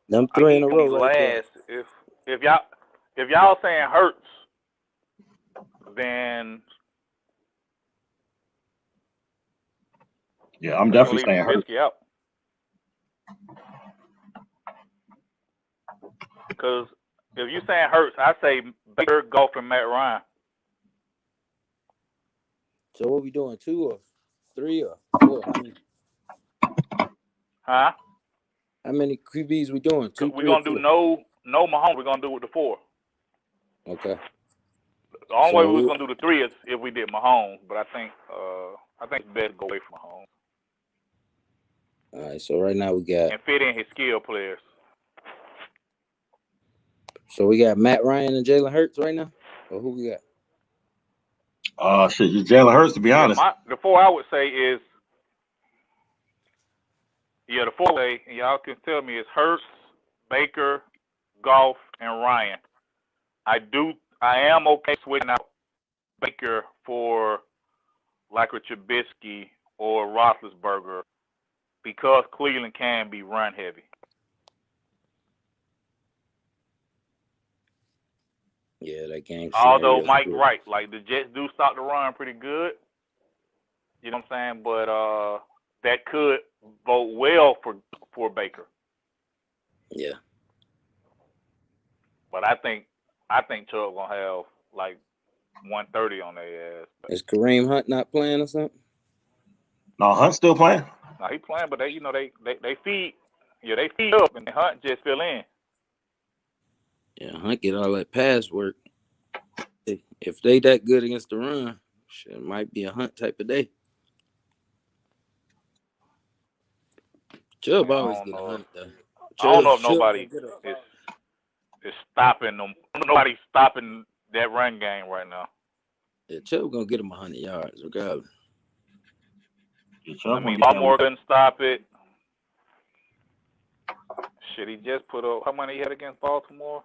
Them three in a row right there. If y'all saying Hurts, then yeah, I'm definitely saying Hurts. Trubisky out. Because if you saying Hurts, I say Baker, Goff, and Matt Ryan. So what we doing? 2 or 3 or 4? Huh? How many QBs we doing? 2, We're 3, or gonna do 4? no Mahomes. We're gonna do with the 4. Okay. The only So way we was gonna do the 3 is if we did Mahomes, but I think it's better to go away from Mahomes all right. So right now we got. and fit in his skill players. So we got Matt Ryan and Jalen Hurts right now, or who we got? Shit, Jalen Hurts, to be honest. The 4 I would say is the 4 way, and y'all can tell me, is Hurts, Baker, Goff, and Ryan. I am okay switching out Baker for like a Trubisky or Roethlisberger because Cleveland can be run heavy. Yeah, that game. Although Mike right, like the Jets do stop the run pretty good. You know what I'm saying? But that could bode well for Baker. Yeah. But I think Chubb gonna have like 130 on their ass. Is Kareem Hunt not playing or something? No, Hunt's still playing. No, he playing, but they feed. Yeah, they feed up, and Hunt just fill in. Yeah, Hunt get all that pass work. If they that good against the run, shit, it might be a Hunt type of day. Chubb always get a Hunt though. I don't know if nobody is stopping them. Nobody's stopping that run game right now. Yeah, Chubb gonna get him 100 yards regardless. I mean, Baltimore couldn't stop it. Shit, he just put up. How many he had against Baltimore?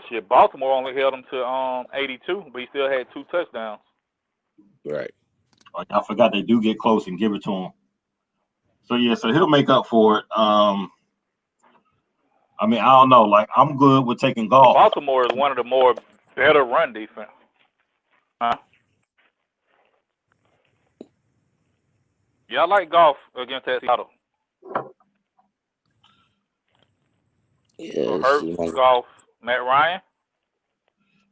Shit, Baltimore only held him to 82, but he still had 2 touchdowns. Right. I forgot they do get close and give it to him. So he'll make up for it. I mean, I don't know. Like, I'm good with taking Goff. Baltimore is one of the more better run defense. Huh? Yeah, I like Goff against Seattle. Yeah. Hurts, Goff, Matt Ryan.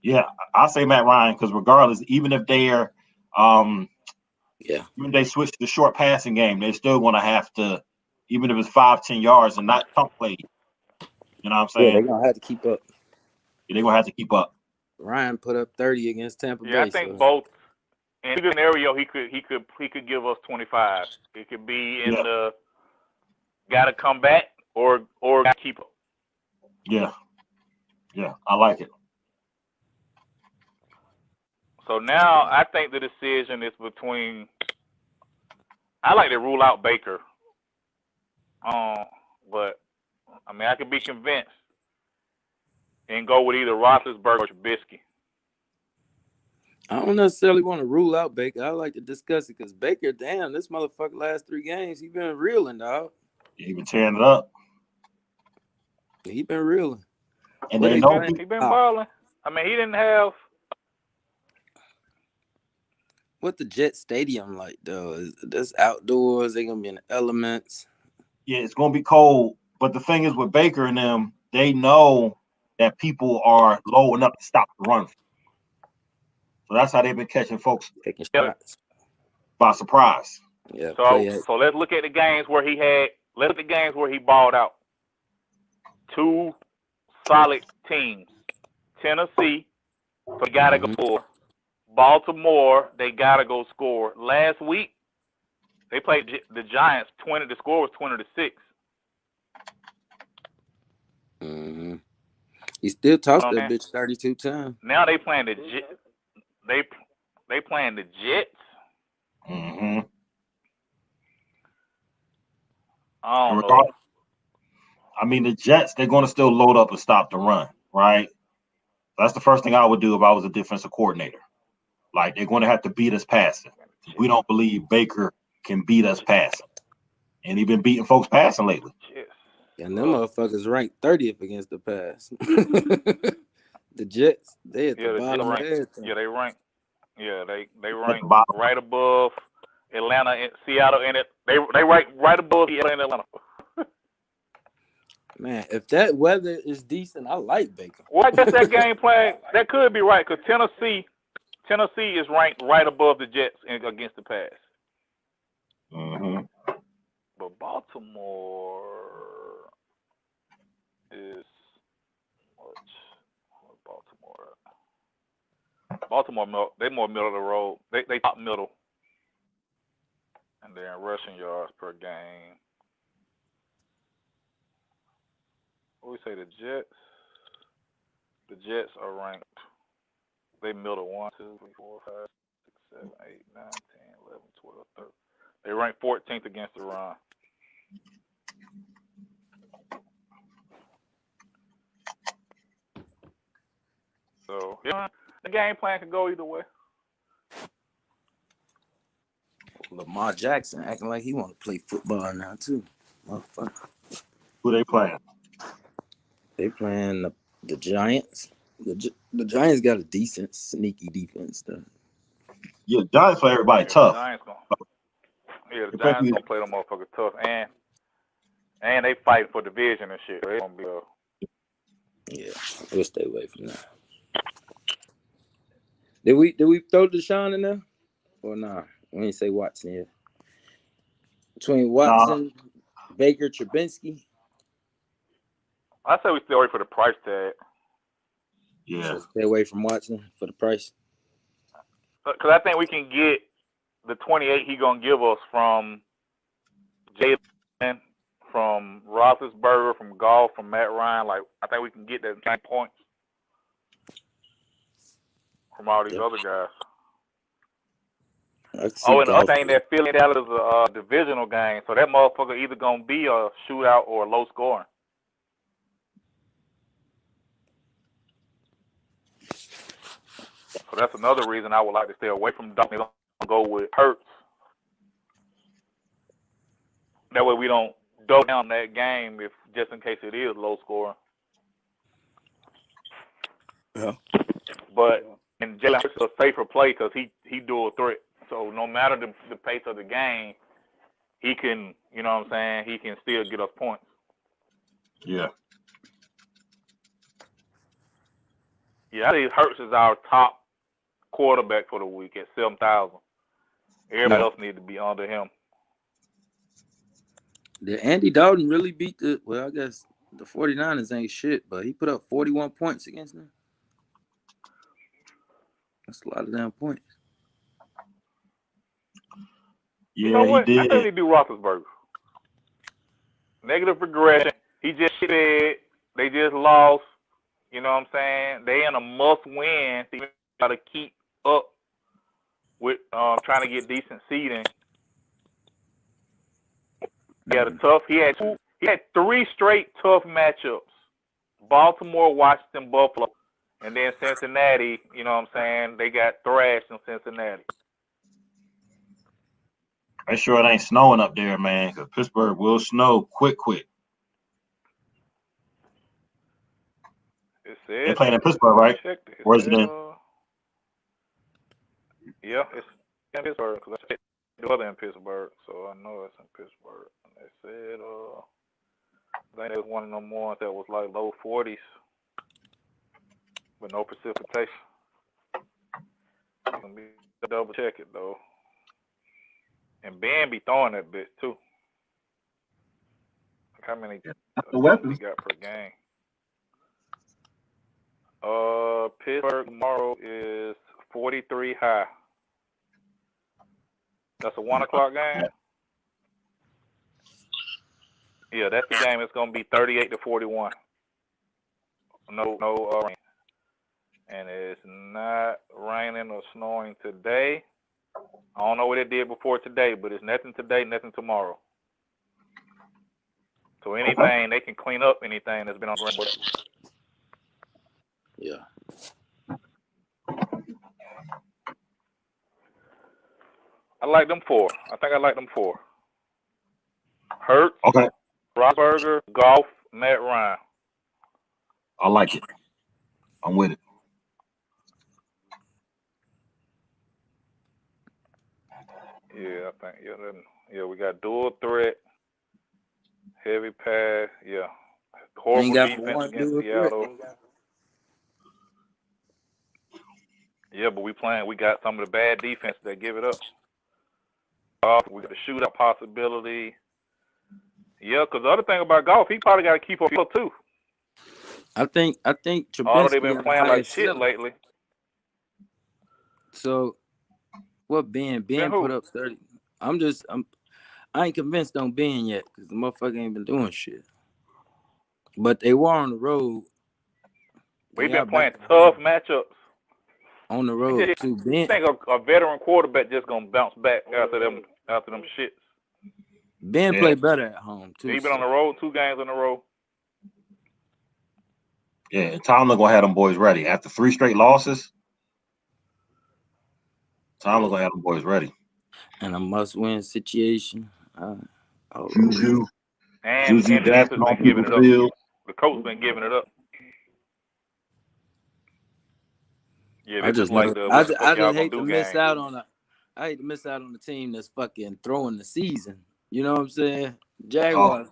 Yeah, I'll say Matt Ryan because regardless, even if they're even if they switch to the short passing game, they're still going to have to, even if it's 5-10 yards and not chunk play. You know what I'm saying? Yeah, they're gonna have to keep up. They're gonna have to keep up. Ryan put up 30 against Tampa Bay. Yeah, I think both. In either scenario, he could give us 25. It could be in the got to come back or got to keep up. Yeah, I like it. So now I think the decision is between. I like to rule out Baker. But I mean I could be convinced and go with either Roethlisberger or Trubisky. I don't necessarily want to rule out Baker. I like to discuss it because Baker, damn, this motherfucker last 3 games, he been reeling, dog. He been tearing it up. He been reeling. And he been balling. I mean, he didn't have. What the Jet Stadium like, though? Is this outdoors? They gonna be in the elements? Yeah, it's gonna be cold. But the thing is with Baker and them, they know that people are low enough to stop the run. So that's how they've been catching folks taking shots by surprise. Yeah. So let's look at the games where he had. Let's look at the games where he balled out. 2 solid teams. Tennessee, so they gotta go score. Baltimore, they gotta go score. Last week, they played the Giants. The score was 20-6. Mm-hmm. He still tossed that bitch 32 times. Now they playing the Jets. They playing the Jets. Mm-hmm. I don't know. I mean, the Jets, they're going to still load up and stop the run, right? That's the first thing I would do if I was a defensive coordinator. Like, they're going to have to beat us passing. We don't believe Baker can beat us passing. And he's been beating folks passing lately. And them motherfuckers ranked 30th against the pass. The Jets, they at the bottom of everything. Yeah, they rank. Yeah, they rank right above Atlanta and Seattle, and they rank right above Seattle and Atlanta. Man, if that weather is decent, I like Baker. Well, I guess that game plan that could be right because Tennessee is ranked right above the Jets against the pass. Mm-hmm. But Baltimore, Baltimore, they more middle of the road. They top middle. And then rushing yards per game. What we say, the Jets? The Jets are ranked. They middle 1, 2, 3, 4, 5, 6, 7, 8, 9, 10, 11, 12, 13. They rank 14th against the run. So, yeah, the game plan can go either way. Lamar Jackson acting like he want to play football now too. Motherfucker. Who they playing? They playing the Giants. The Giants got a decent, sneaky defense though. Yeah, Giants play everybody tough. The Giants gonna play them motherfuckers tough, and they fight for division and shit. They gonna be Yeah, we'll stay away from that. Did we throw Deshaun in there or nah? We ain't say Watson yet. Between Watson, Baker, Trubinsky. I say we stay away for the price tag. Yeah. So stay away from Watson for the price. Because I think we can get the 28 he gonna give us from Jalen, from Roethlisberger, from Goff, from Matt Ryan. Like I think we can get that same points from all these other guys. And the other thing, that Philly and Dallas is a divisional game, so that motherfucker either gonna be a shootout or low scoring. So that's another reason I would like to stay away from Dallas and go with Hurts. That way we don't double down that game if just in case it is low scoring. Yeah. But and Jalen Hurts is a safer play because he dual threat. So no matter the pace of the game, he can, you know what I'm saying, he can still get us points. Yeah. Yeah, I think Hurts is our top quarterback for the week at 7,000. Everybody else needs to be under him. Did Andy Dalton really beat I guess the 49ers ain't shit, but he put up 41 points against them. That's a lot of damn points. Yeah, you know what? he did. I think they do Roethlisberger. Negative regression. He just said they just lost. You know what I'm saying? They in a must-win. So you got to keep up with trying to get decent seeding. He had a tough. He had 3 straight tough matchups: Baltimore, Washington, Buffalo, and then Cincinnati. You know what I'm saying? They got thrashed in Cincinnati. Make sure it ain't snowing up there, man, because Pittsburgh will snow quick. They playing in Pittsburgh, right? Or is it in? Yeah, it's in Pittsburgh because I checked the other in Pittsburgh, so I know it's in Pittsburgh. And they said, I think it was one of them ones that was like low 40s, with no precipitation. I'm gonna be double check it though. And Ben be throwing that bitch too. Like how many weapons he got per game? Pittsburgh tomorrow is 43 high. That's a 1 o'clock game. Yeah, that's the game. It's gonna be 38-41. No rain, and it's not raining or snowing today. I don't know what it did before today, but it's nothing today, nothing tomorrow. So anything they can clean up anything that's been on ground. Yeah. I like them 4. I think I like them 4. Hurts, Okay. Roethlisberger, Goff, Matt Ryan. I like it. I'm with it. Yeah, I think we got dual threat, heavy pass. Yeah, horrible defense against Seattle. Yeah, but we got some of the bad defense that give it up. We got the shootout possibility. Yeah, because the other thing about Goff, he probably got to keep up too. I think Trubinsky Although they've been playing like shit lately. So what Ben who? put up 30. I ain't convinced on Ben yet because the motherfucker ain't been doing shit. But they were on the road. We've been playing tough matchups on the road too. I think a veteran quarterback just gonna bounce back after them shits. Ben played better at home too. He's been on the road 2 games in a row. Yeah, Tomlin gonna have them boys ready after 3 straight losses. Tomlin gonna have them boys ready. And a must-win situation. Juju Jackson been giving it up. The coach been giving it up. Yeah, I just hate to miss out on I hate to miss out on the team that's fucking throwing the season. You know what I'm saying? Jaguars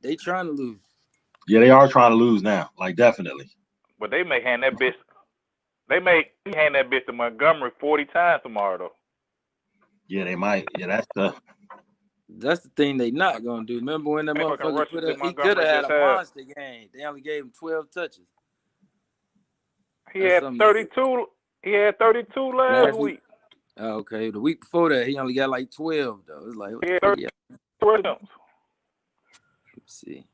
they trying to lose. Yeah, they are trying to lose now, like definitely. But they may hand that bitch. They may hand that bitch to Montgomery 40 times tomorrow though. Yeah, they might. Yeah, that's the thing they not gonna do. Remember when that motherfucker he could have had a monster game. They only gave him 12 touches. He had 32. He had 32 last week. Okay, the week before that he only got like 12 though. It's like he had 30 attempts. Let's see.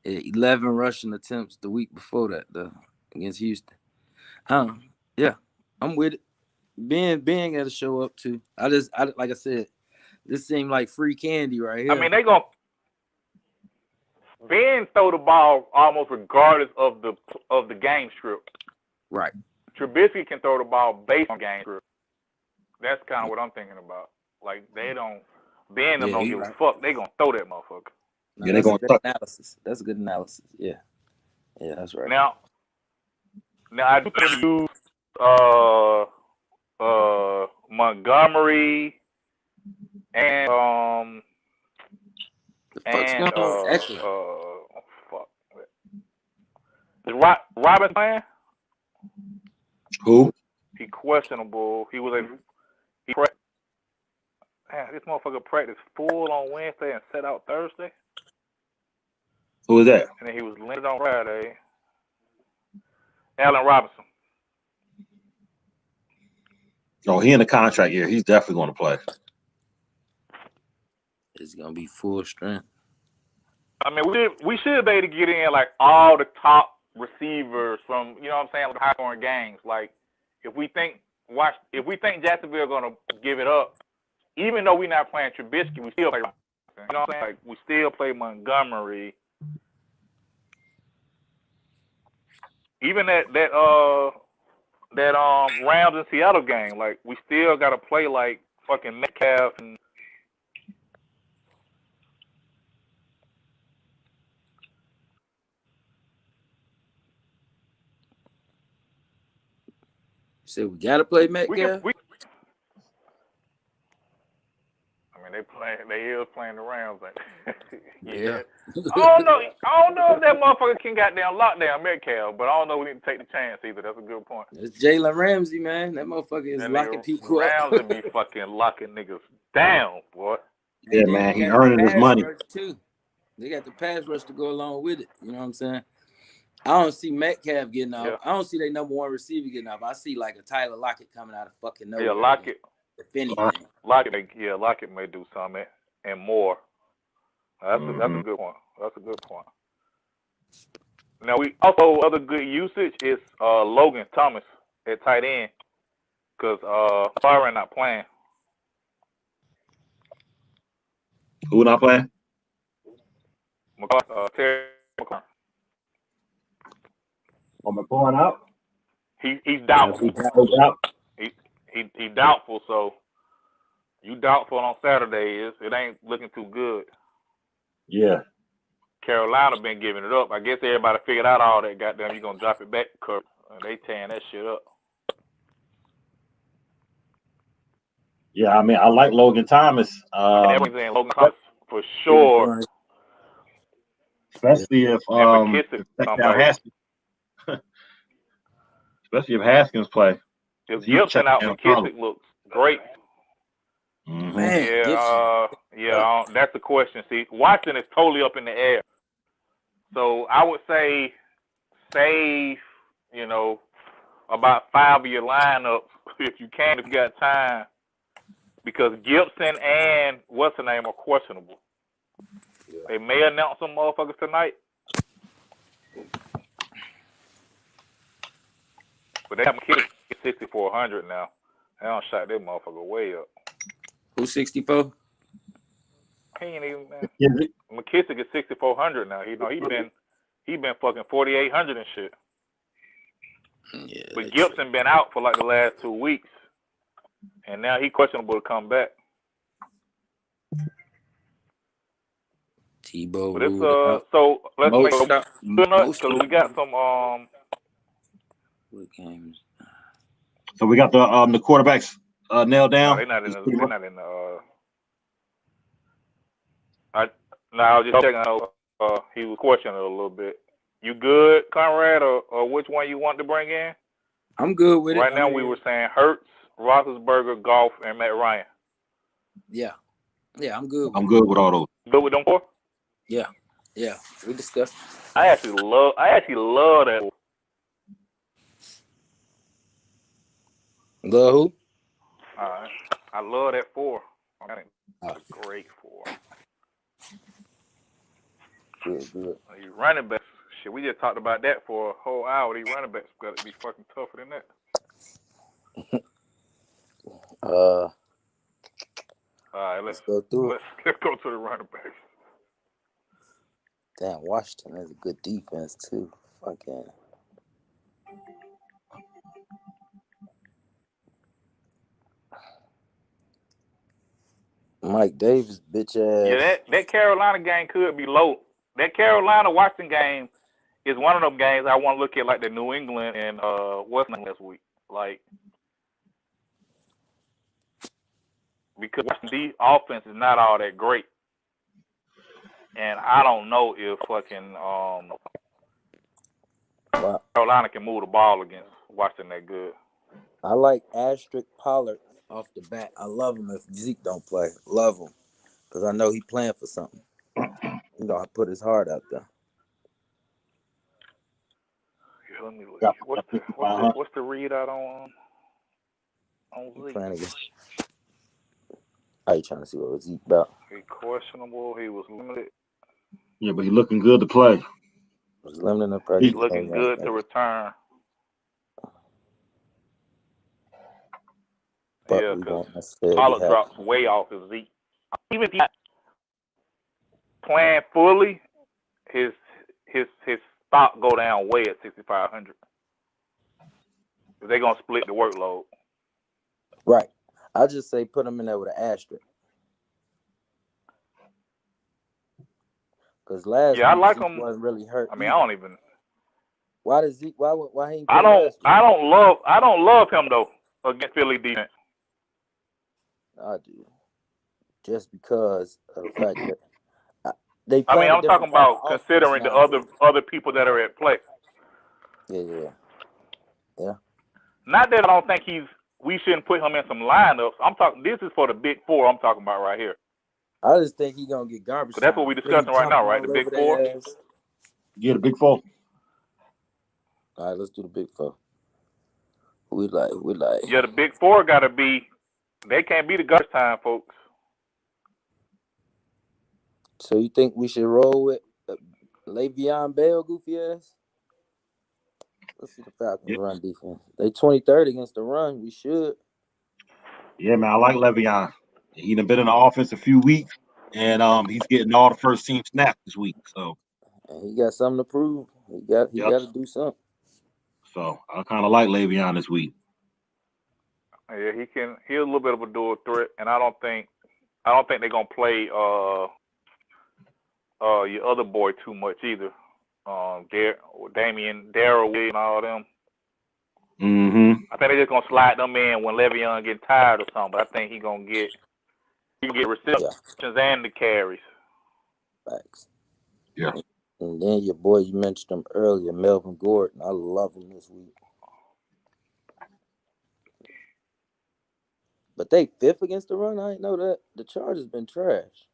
11 rushing attempts the week before that though against Houston. Yeah, I'm with it. Ben got to show up too. I like I said, this seemed like free candy right here. I mean, they gonna Ben throw the ball almost regardless of the game script. Right. Trubisky can throw the ball based on game script. That's kind of what I'm thinking about. Like they don't don't give a fuck. They gonna throw that motherfucker. No, yeah, that's a good analysis. That's a good analysis. Yeah, that's right. Now I do use Montgomery and fuck. Is Robinson playing? Who? He questionable. He was this motherfucker practiced full on Wednesday and set out Thursday. Who was that? And then he was limited on Friday. Allen Robinson. Oh, he in the contract year. He's definitely going to play. It's going to be full strength. I mean, we should be able to get in like all the top receivers from, you know what I'm saying, like high scoring games. Like if we think Jacksonville going to give it up, even though we're not playing Trubisky, we still play. You know what I'm saying? Like we still play Montgomery. Even that Rams and Seattle game, like we still got to play like fucking Metcalf and. So we gotta play Metcalf. I mean, they is playing the Rams. Like, yeah. I don't know if that motherfucker can goddamn lock down Metcalf, but I don't know we need to take the chance either. That's a good point. It's Jalen Ramsey, man. That motherfucker is locking people up. Rams be fucking locking niggas down, boy. Yeah, man, he's earning his money too. They got the pass rush to go along with it. You know what I'm saying? I don't see Metcalf getting off. Yeah. I don't see their number one receiver getting off. I see like a Tyler Lockett coming out of fucking nowhere. Yeah, Lockett. If anything. Lockett may do something and more. That's a good one. That's a good point. Now we also other good usage is Logan Thomas at tight end because Byron not playing. Who not playing? Terry McLaurin. Oh, McLaurin out? He's doubtful. He doubtful, so you doubtful on Saturday it ain't looking too good. Yeah. Carolina been giving it up. I guess everybody figured out all that goddamn you gonna drop it back, Kirk. They tearing that shit up. Yeah, I mean I like Logan Thomas. Everything's in Logan Thomas for sure. Especially if Haskins. Especially if Haskins play. If Gibson out, McKissick looks great. Man, that's the question. See, Watson is totally up in the air. So I would say save, about 5 of your lineups if you can, if you got time, because Gibson and what's the name are questionable. Yeah. They may announce some motherfuckers tonight, but they have McKissick at 6,400 now. They don't shot that motherfucker way up. Who's 64? He ain't even, man. McKissick. McKissick is 6,400 now. He been fucking 4,800 and shit. Yeah. But Gibson been out for like the last 2 weeks, and now he questionable to come back. Tebow. But it's so let's make a because we got some What games? So we got the quarterbacks nailed down. No, they're not in the. I was just checking. He was questioning it a little bit. You good, Conrad, or which one you want to bring in? I'm good with right it. Now we were saying Hurts, Roethlisberger, Goff, and Matt Ryan. Yeah, I'm good. I'm good with all those. Good with them four? Yeah. We discussed. I actually love that. Love who? I love that four. I think that's a great four. Good. These running backs, shit, we just talked about that for a whole hour. These running backs got to be fucking tougher than that. All right, let's go through it. Let's go to the running backs. Damn, Washington has a good defense too. Fucking. Mike Davis, bitch ass. Yeah, that Carolina game could be low. That Carolina-Washington game is one of them games I want to look at, like the New England and Washington last week. Like, because the offense is not all that great. And I don't know if fucking Carolina can move the ball against Washington that good. I like Asterisk Pollard off the bat. I love him if Zeke don't play. Love him. Because I know he playing for something. You know, I put his heart out there. Yeah, let me look. What's the readout on Zeke? Playing against. How you trying to see what was Zeke about? He questionable. He was limited. Yeah, but he looking good to play. Was limited to play. He's looking good to return. But yeah, because Pollard drops way off his Zeke. Even if he's playing fully, his stock go down way at 6,500. They're gonna split the workload. Right. I just say put him in there with an asterisk. Because last week, I like Zeke him. wasn't really hurt. I mean, I don't even. Why does Zeke? Why he ain't? I don't love him though against Philly defense. I do. Just because of the fact that I'm talking about considering the other people that are at play. Yeah. Not that I don't think we shouldn't put him in some lineups. I'm talking. This is for the big four. I'm talking about right here. I just think he's gonna get garbage. That's what we're discussing right now, right? The big four. Yeah, the big four. All right, let's do the big four. We like. Yeah, the big four gotta be. They can't be the garbage time, folks. So you think we should roll with Le'Veon Bell, goofy ass? Let's see the Falcons run defense. They 23rd against the run. We should. Yeah, man, I like Le'Veon. He's been in the offense a few weeks, and he's getting all the first team snaps this week. So and he got something to prove. He got to do something. So I kind of like Le'Veon this week. Yeah, he's a little bit of a dual threat, and I don't think they're gonna play your other boy too much either. Damian, Darrell, and all them. Mm-hmm. I think they're just gonna slide them in when Le'Veon get tired or something. But I think he's gonna get receptions and the carries. Facts. Yeah. And then your boy, you mentioned him earlier, Melvin Gordon. I love him this week. But they 5th against the run. I didn't know that. The Chargers been trash.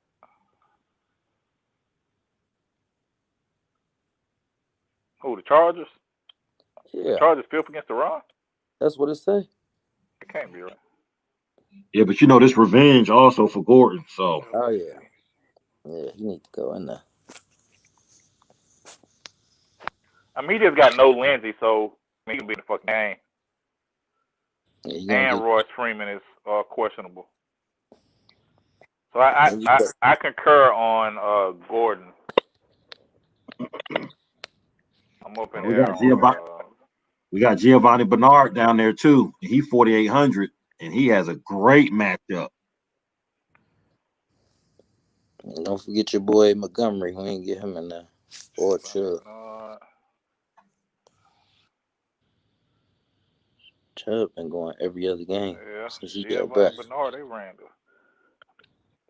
Who, the Chargers? Yeah. The Chargers 5th against the run? That's what it say. It can't be right. Yeah, but you know this revenge also for Gordon. So Oh yeah, yeah. He need to go in there. I mean, he just got no Lindsey, so he can be in the fucking game. Yeah, he gonna And get. Royce Freeman is questionable. So I concur on Gordon. I'm up in we there got Giovanni, on. we got Giovanni Bernard down there too. He 4,800, and he has a great matchup. And don't forget your boy Montgomery. We ain't get him in there. Or Chubb. Chubb been going every other game since he got back. Giovanni Bernard,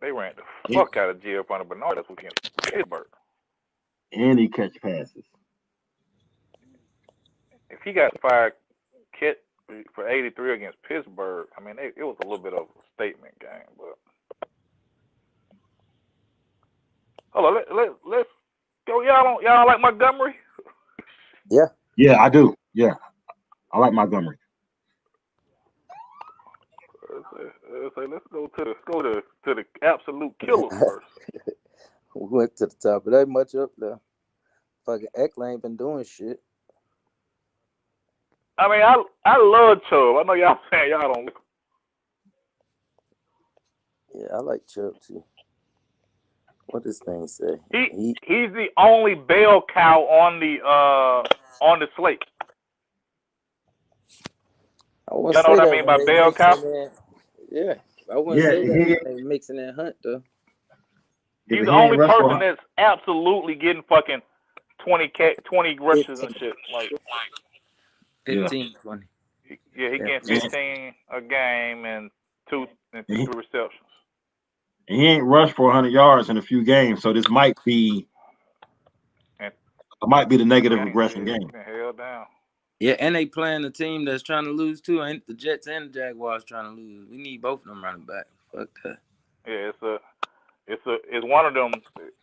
they ran the fuck out of Giovanni Bernard this weekend. Pittsburgh. And he catch passes. If he got 5 kit for 83 against Pittsburgh, I mean, it was a little bit of a statement game. But hold on, let's go. Y'all like Montgomery? Yeah, I do. Yeah, I like Montgomery. Let's go to the absolute killers first. We went to the top, but ain't much up there. Fucking Eckler ain't been doing shit. I mean, I love Chubb. I know y'all saying y'all don't. Yeah, I like Chubb too. What this thing say? He's the only bell cow on the slate. I wouldn't Y'all know say what I that mean when by they bell cow? mixing in. Yeah, I wouldn't say that when they mixing in Hunt though. He's the only person that's absolutely getting fucking 20 rushes 15. and shit. Like 15, 20. Yeah, he getting 15 a game and two receptions. And he ain't rushed for 100 yards in a few games, so this might be the negative regression game. Held down. Yeah, and they playing a team that's trying to lose too. Ain't the Jets and the Jaguars trying to lose? We need both of them running back. Fuck that. Yeah, it's one of them.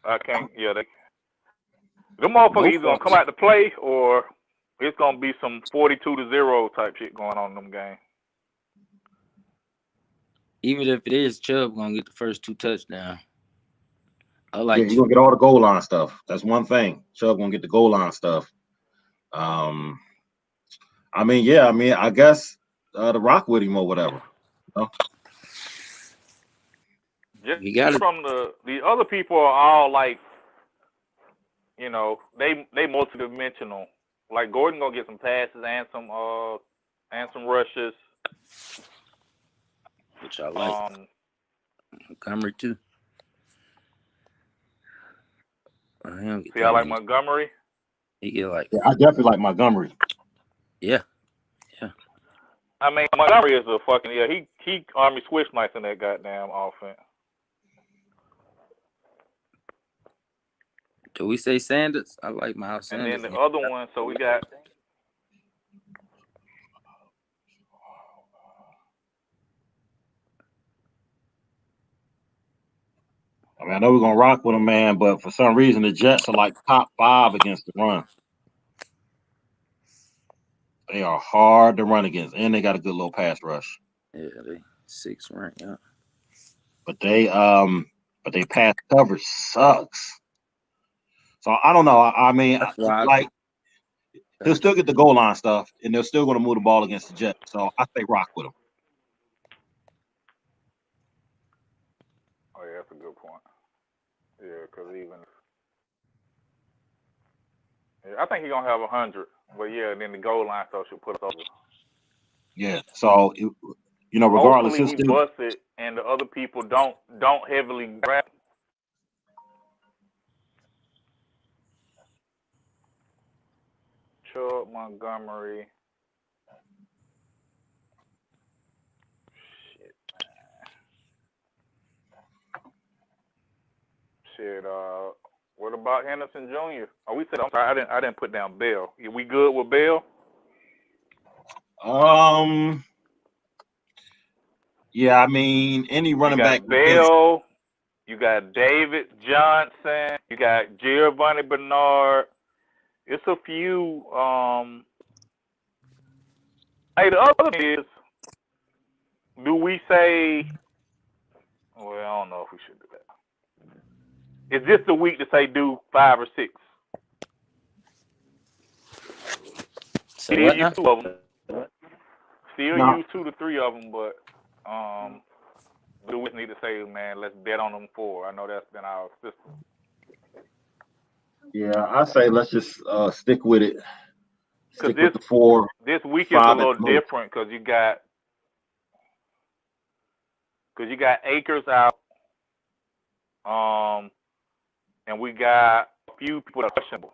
I can't. Yeah, them motherfuckers either gonna come out to play or it's gonna be some 42-0 type shit going on in them games. Even if it is, Chubb gonna get the first 2 touchdowns. I like. Yeah, he's gonna get all the goal line stuff. That's one thing. Chubb gonna get the goal line stuff. I guess the rock with him or whatever. You know? Just from the other people are all like, you know, they multidimensional. Like Gordon gonna get some passes and some rushes. Which I like. Montgomery too. See, I like Montgomery. He get like. Yeah, I definitely like Montgomery. Yeah. I mean, Montgomery is a fucking He army switch nights in that goddamn offense. Do we say Sanders? I like Miles Sanders. And then the other one, so we got. I mean, I know we're gonna rock with him, man, but for some reason the Jets are like top 5 against the run. They are hard to run against, and they got a good little pass rush. Yeah, they 6 ranked. Yeah. But they pass coverage sucks. So I don't know. I mean, like he'll still get the goal line stuff, and they're still going to move the ball against the Jets. So I say rock with him. Oh yeah, that's a good point. Yeah, because I think he's gonna have 100. But yeah, then the goal line stuff should put us over. Yeah. So regardless, hopefully he busts it, and the other people don't heavily grab. Chubb, Montgomery. Shit. What about Henderson Jr.? Oh, we said. I'm sorry. I didn't put down Bell. We good with Bell? Yeah, I mean, any running back. You got Bell. You got David Johnson. You got Giovanni Bernard. It's a few. Hey, the other thing is, do we say? Well, I don't know if we should do that. Is this the week to say do 5 or 6? So what now? 2 of them. Still No. use 2 to 3 of them, but do we need to say, man, let's bet on them 4? I know that's been our system. Yeah, I say let's just stick with it. Stick Because with the 4. this week is a 5 little at most. different because you got Akers out, and we got a few people that are questionable.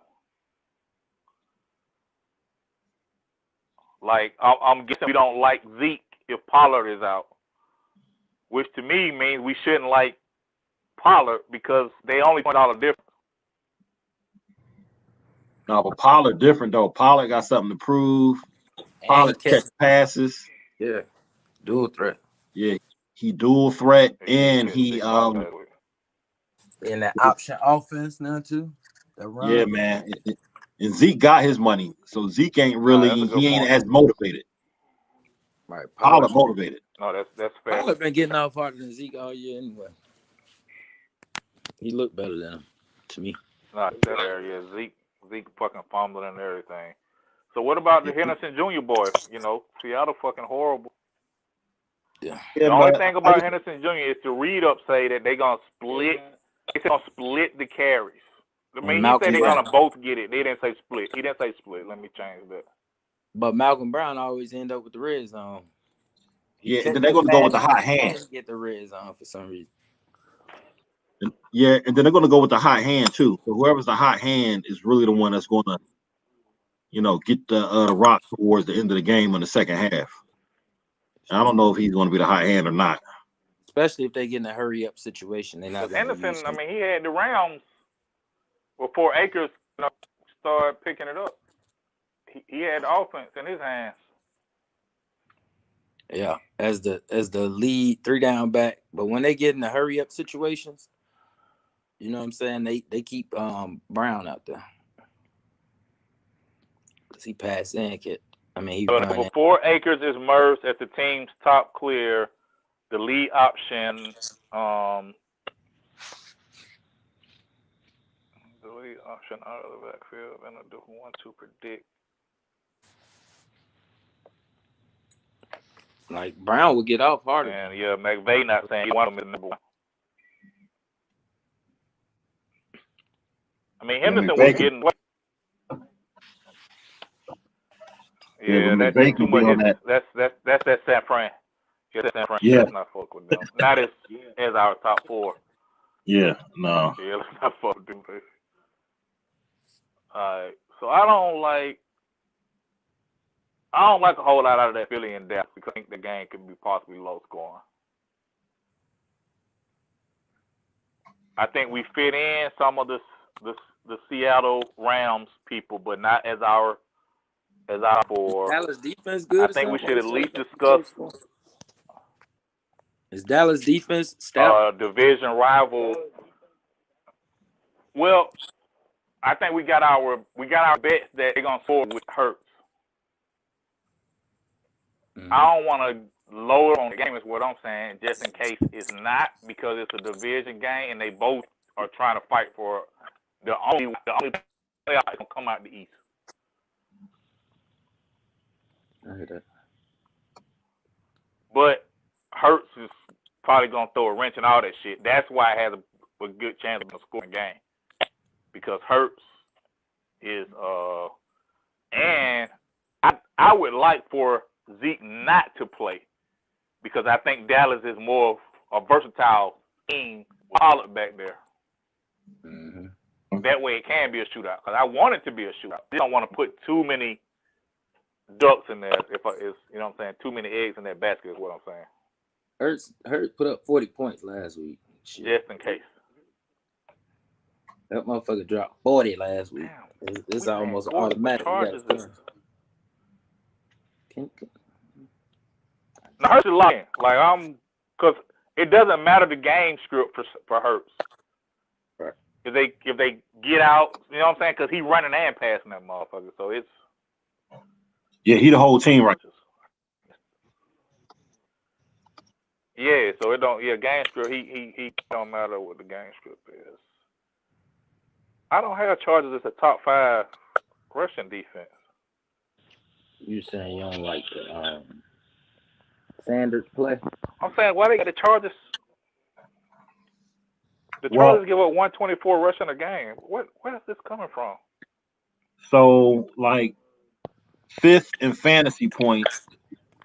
Like I'm guessing we don't like Zeke if Pollard is out, which to me means we shouldn't like Pollard because they only $1 difference. No, but Pollard different though. Pollard got something to prove. Pollard catch passes. Yeah, dual threat. Yeah, he dual threat, Yeah, and yeah, he in that option offense now too. Yeah, man. And Zeke got his money, so Zeke ain't really he ain't as motivated. Right, Pollard motivated. No, that's fair. Pollard been getting off harder than Zeke all year anyway. He looked better than him to me. No, that's fair. Yeah, Zeke fucking fumbling and everything. So what about the Henderson Jr. boys? You know, Seattle fucking horrible. Yeah. The only thing about Henderson Jr. is to read up say that they're gonna split. They're gonna split the carries. I mean, he said they're gonna both get it. They didn't say split. He didn't say split. Let me change that. But Malcolm Brown always end up with the red zone. Yeah, and then they're gonna go with the hot hand. Get the red zone for some reason. Yeah, and then they're gonna go with the hot hand too. So whoever's the hot hand is really the one that's gonna, get the rock towards the end of the game in the second half. And I don't know if he's gonna be the hot hand or not. Especially if they get in a hurry up situation. They're not. Henderson, I mean, he had the Rams before Akers started picking it up. He had the offense in his hands. Yeah, as the lead 3 down back, but when they get in the hurry up situations, you know what I'm saying? They keep Brown out there because he passed in kid. I mean, he before Akers is merged as the team's top clear, the lead option. The lead option out of the backfield and a different one to predict. Like Brown would get off harder. And yeah, McVay not saying he wants him in number 1. I mean, Henderson was getting. Yeah, that's too much. That's that San Fran. Yeah, that's San Fran. Yeah. Let's not fuck with them. Not as our top 4. Yeah, no. Yeah, let's not fuck with them. Alright, so I don't like a whole lot out of that Philly and Dallas because I think the game could be possibly low scoring. I think we fit in some of the Seattle Rams people, but not as our 4. Dallas defense good. I think we should at least discuss. Is Dallas defense stout? Division rival. Well, I think we got our bets that they're gonna score with Hurts. Mm-hmm. I don't want to lower on the game is what I'm saying, just in case it's not, because it's a division game and they both are trying to fight for the only playoff that's gonna come out the East. I hear that. But Hurts is probably gonna throw a wrench and all that shit. That's why it has a good chance of scoring a game. Because Hurts is and I would like for Zeke not to play because I think Dallas is more of a versatile team with Pollard back there. Mm-hmm. That way it can be a shootout. Because I want it to be a shootout. I don't want to put too many ducks in there. If it's, you know what I'm saying, too many eggs in that basket is what I'm saying. Hurts put up 40 points last week. Shit. Just in case. That motherfucker dropped 40 last week. It's almost automatic. Now, Hurts is lying. Because it doesn't matter the game script for Hurts. Right. If they get out, you know what I'm saying? Because he's running and passing that motherfucker. So it's. Yeah, he the whole team right. Yeah, so it don't. Yeah, game script. He don't matter what the game script is. I don't have Chargers as a top 5 rushing defense. You saying you don't like the Sanders play? I'm saying why they got the Chargers. The Well- Chargers give up 124 rushing a game. Where is this coming from? So, like, 5th in fantasy points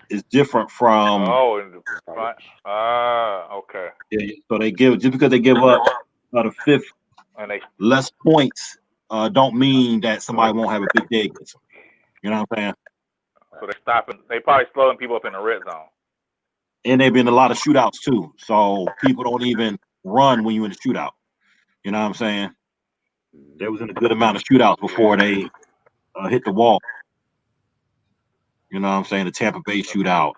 is different from. Oh, in the front. Okay. Yeah, so they give just because they give up the 5th And they less points don't mean that somebody won't have a big day against them. You know what I'm saying? so they're stopping. They probably slowing people up in the red zone. And they've been a lot of shootouts too. So people don't even run when you're in a shootout. You know what I'm saying? There was in a good amount of shootouts before they hit the wall. You know what I'm saying? The Tampa Bay shootout.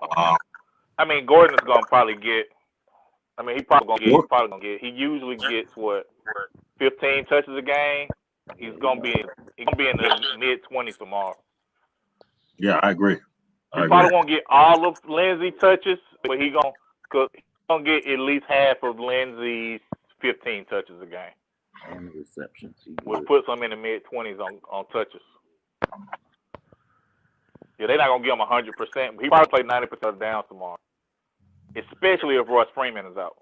I mean, Gordon is gonna probably get. I mean, he's probably gonna get. He usually gets what 15 touches a game. He's gonna be in the mid-20s tomorrow. Yeah, I agree. He probably won't get all of Lindsey touches, but he's gonna get at least half of Lindsey's 15 touches a game. And receptions. Which puts him in the mid-20s on touches. Yeah, they're not gonna give him 100%. But he probably play 90% of the downs tomorrow, especially if Royce Freeman is out.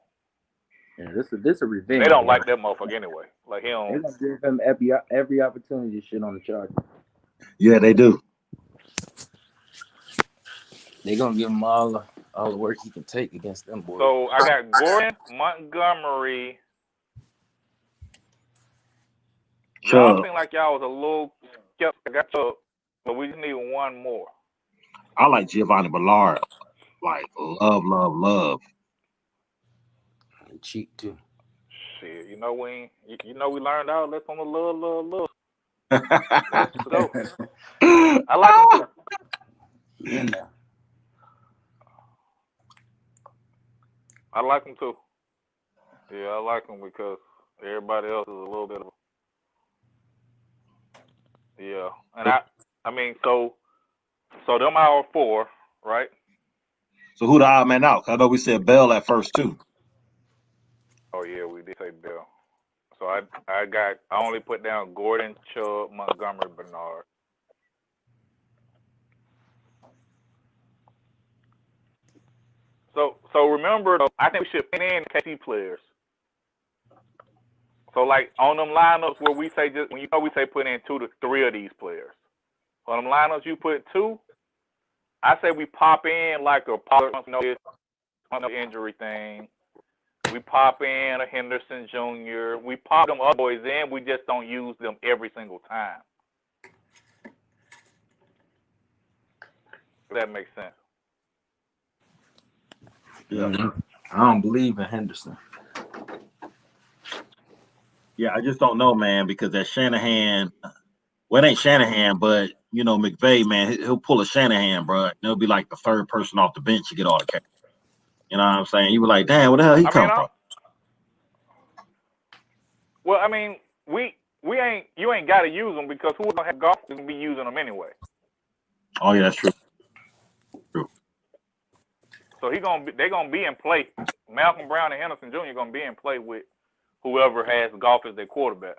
Yeah, this a revenge. They don't like that motherfucker anyway. Like he don't. They're gonna give him every opportunity to shit on the Chargers. Yeah, they do. They're gonna give him all the work he can take against them boys. So I got Gordon, Montgomery. Y'all seem like y'all was a little skeptical. I got Chubb, but we just need one more. I like Giovanni Ballard. Like love. And cheap too. Shit, you know we learned our lesson on the love. Let's go. I like him too. Yeah. I like him too. Yeah, I like him because everybody else is a little bit of. Yeah, and I mean, so them our 4, right? So who the odd man out? I know we said Bell at first too. Oh yeah, we did say Bell. So I only put down Gordon, Chubb, Montgomery, Bernard. So remember, I think we should put in KC players. So like on them lineups where we say we say put in 2 to 3 of these players. On them lineups you put 2. I say we pop in like a Pollard, injury thing. We pop in a Henderson Jr. We pop them other boys in. We just don't use them every single time. If that makes sense. Yeah. I don't believe in Henderson. Yeah, I just don't know, man, because that Shanahan, well, it ain't Shanahan, but you know, McVay, man, he'll pull a Shanahan, bro. It'll be like the third person off the bench to get all the cash. You know what I'm saying? You be like, damn, where the hell he come from? Well, I mean, you ain't got to use them because who don't have golf is gonna be using them anyway. Oh yeah, that's true. So they're gonna be in play. Malcolm Brown and Henderson Jr. gonna be in play with whoever has golf as their quarterback.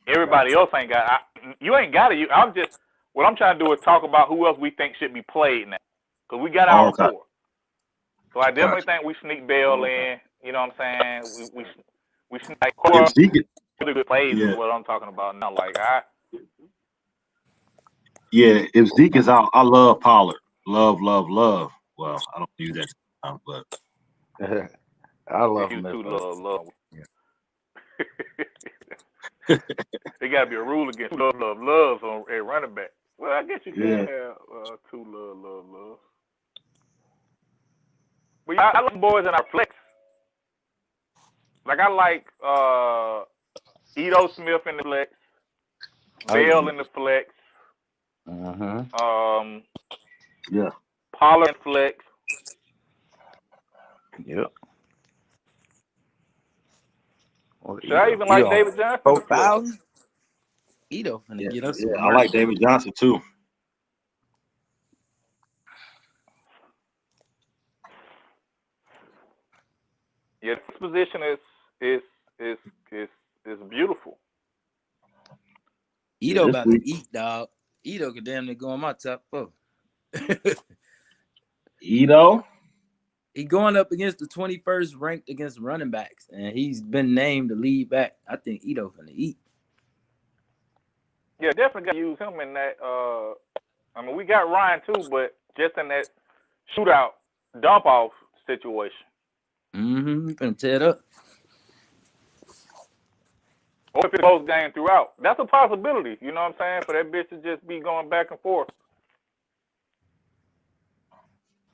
Everybody else ain't got. You ain't got to. What I'm trying to do is talk about who else we think should be played now, because we got our 4. So I definitely think we sneak Bell in. You know what I'm saying? We sneak good plays is what I'm talking about now. Like if Zeke is out, I love Pollard. Love. Well, I don't do that, but I love him. Love. There got to be a rule against loves on a running back. Well, I guess you can have 2 love. But I like boys in our flex. Like I like Ito Smith in the flex, Bell in the flex. Pollard in flex. Yep. Should I even like David Johnson? 4,000. Ito finna get us. Yeah, I like David Johnson too. Yeah, this position is beautiful. Ito this about week- to eat, dog. Ito could damn near go on my top 4. Ito. He going up against the 21st ranked against running backs, and he's been named the lead back. I think Ito finna eat. Yeah, definitely got to use him in that. I mean, we got Ryan too, but just in that shootout dump off situation. Mm-hmm. He finna tear it up. Or if it's close game throughout. That's a possibility, you know what I'm saying? For that bitch to just be going back and forth.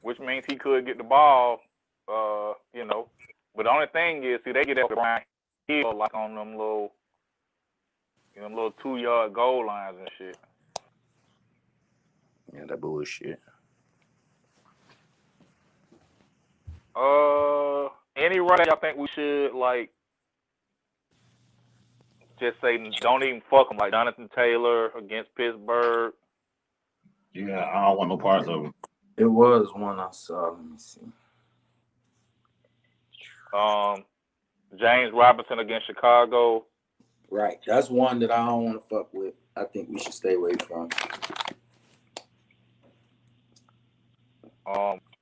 Which means he could get the ball, you know. But the only thing is, see, they get that Ryan Hill like on them little 2-yard goal lines and shit. Yeah, that bullshit. Any running y'all think we should like just say don't even fuck them, like Jonathan Taylor against Pittsburgh? Yeah, I don't want no parts of him. It was one I saw. Let me see. James Robinson against Chicago. Right, that's one that I don't want to fuck with. I think we should stay away from.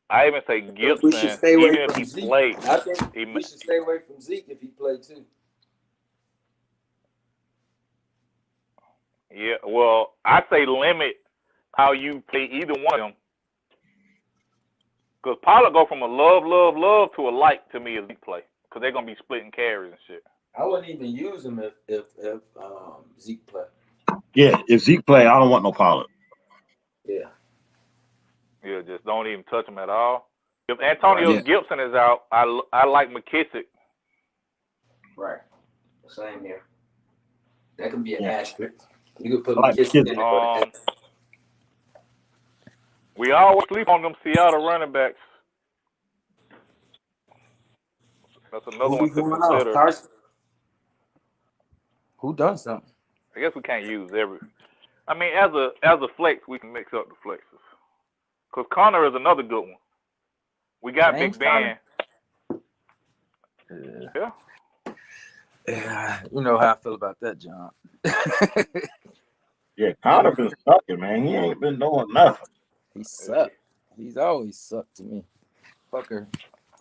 I even say Gibson, we should stay away even if from he Zeke. played. I think we should stay away from Zeke if he played too. Yeah, well, I say limit how you play either one of them. Because Pollard go from a love to a like to me as Zeke play. Because they're going to be splitting carries and shit. I wouldn't even use him if Zeke play. Yeah, if Zeke play, I don't want no Pollard. Yeah. Yeah, just don't even touch him at all. If Antonio Gibson is out, I like McKissick. Right. Same here. That could be an asterisk. You could put like McKissick in there. We always sleep on them Seattle running backs. That's another one to consider. Carson? Who done something? I guess we can't use every. I mean, as a flex, we can mix up the flexes. Because Connor is another good one. We got James Big Ben. Yeah. Yeah, you know how I feel about that, John. Yeah, Connor been sucking, man. He ain't been doing nothing. He sucked. He's always sucked to me. Fucker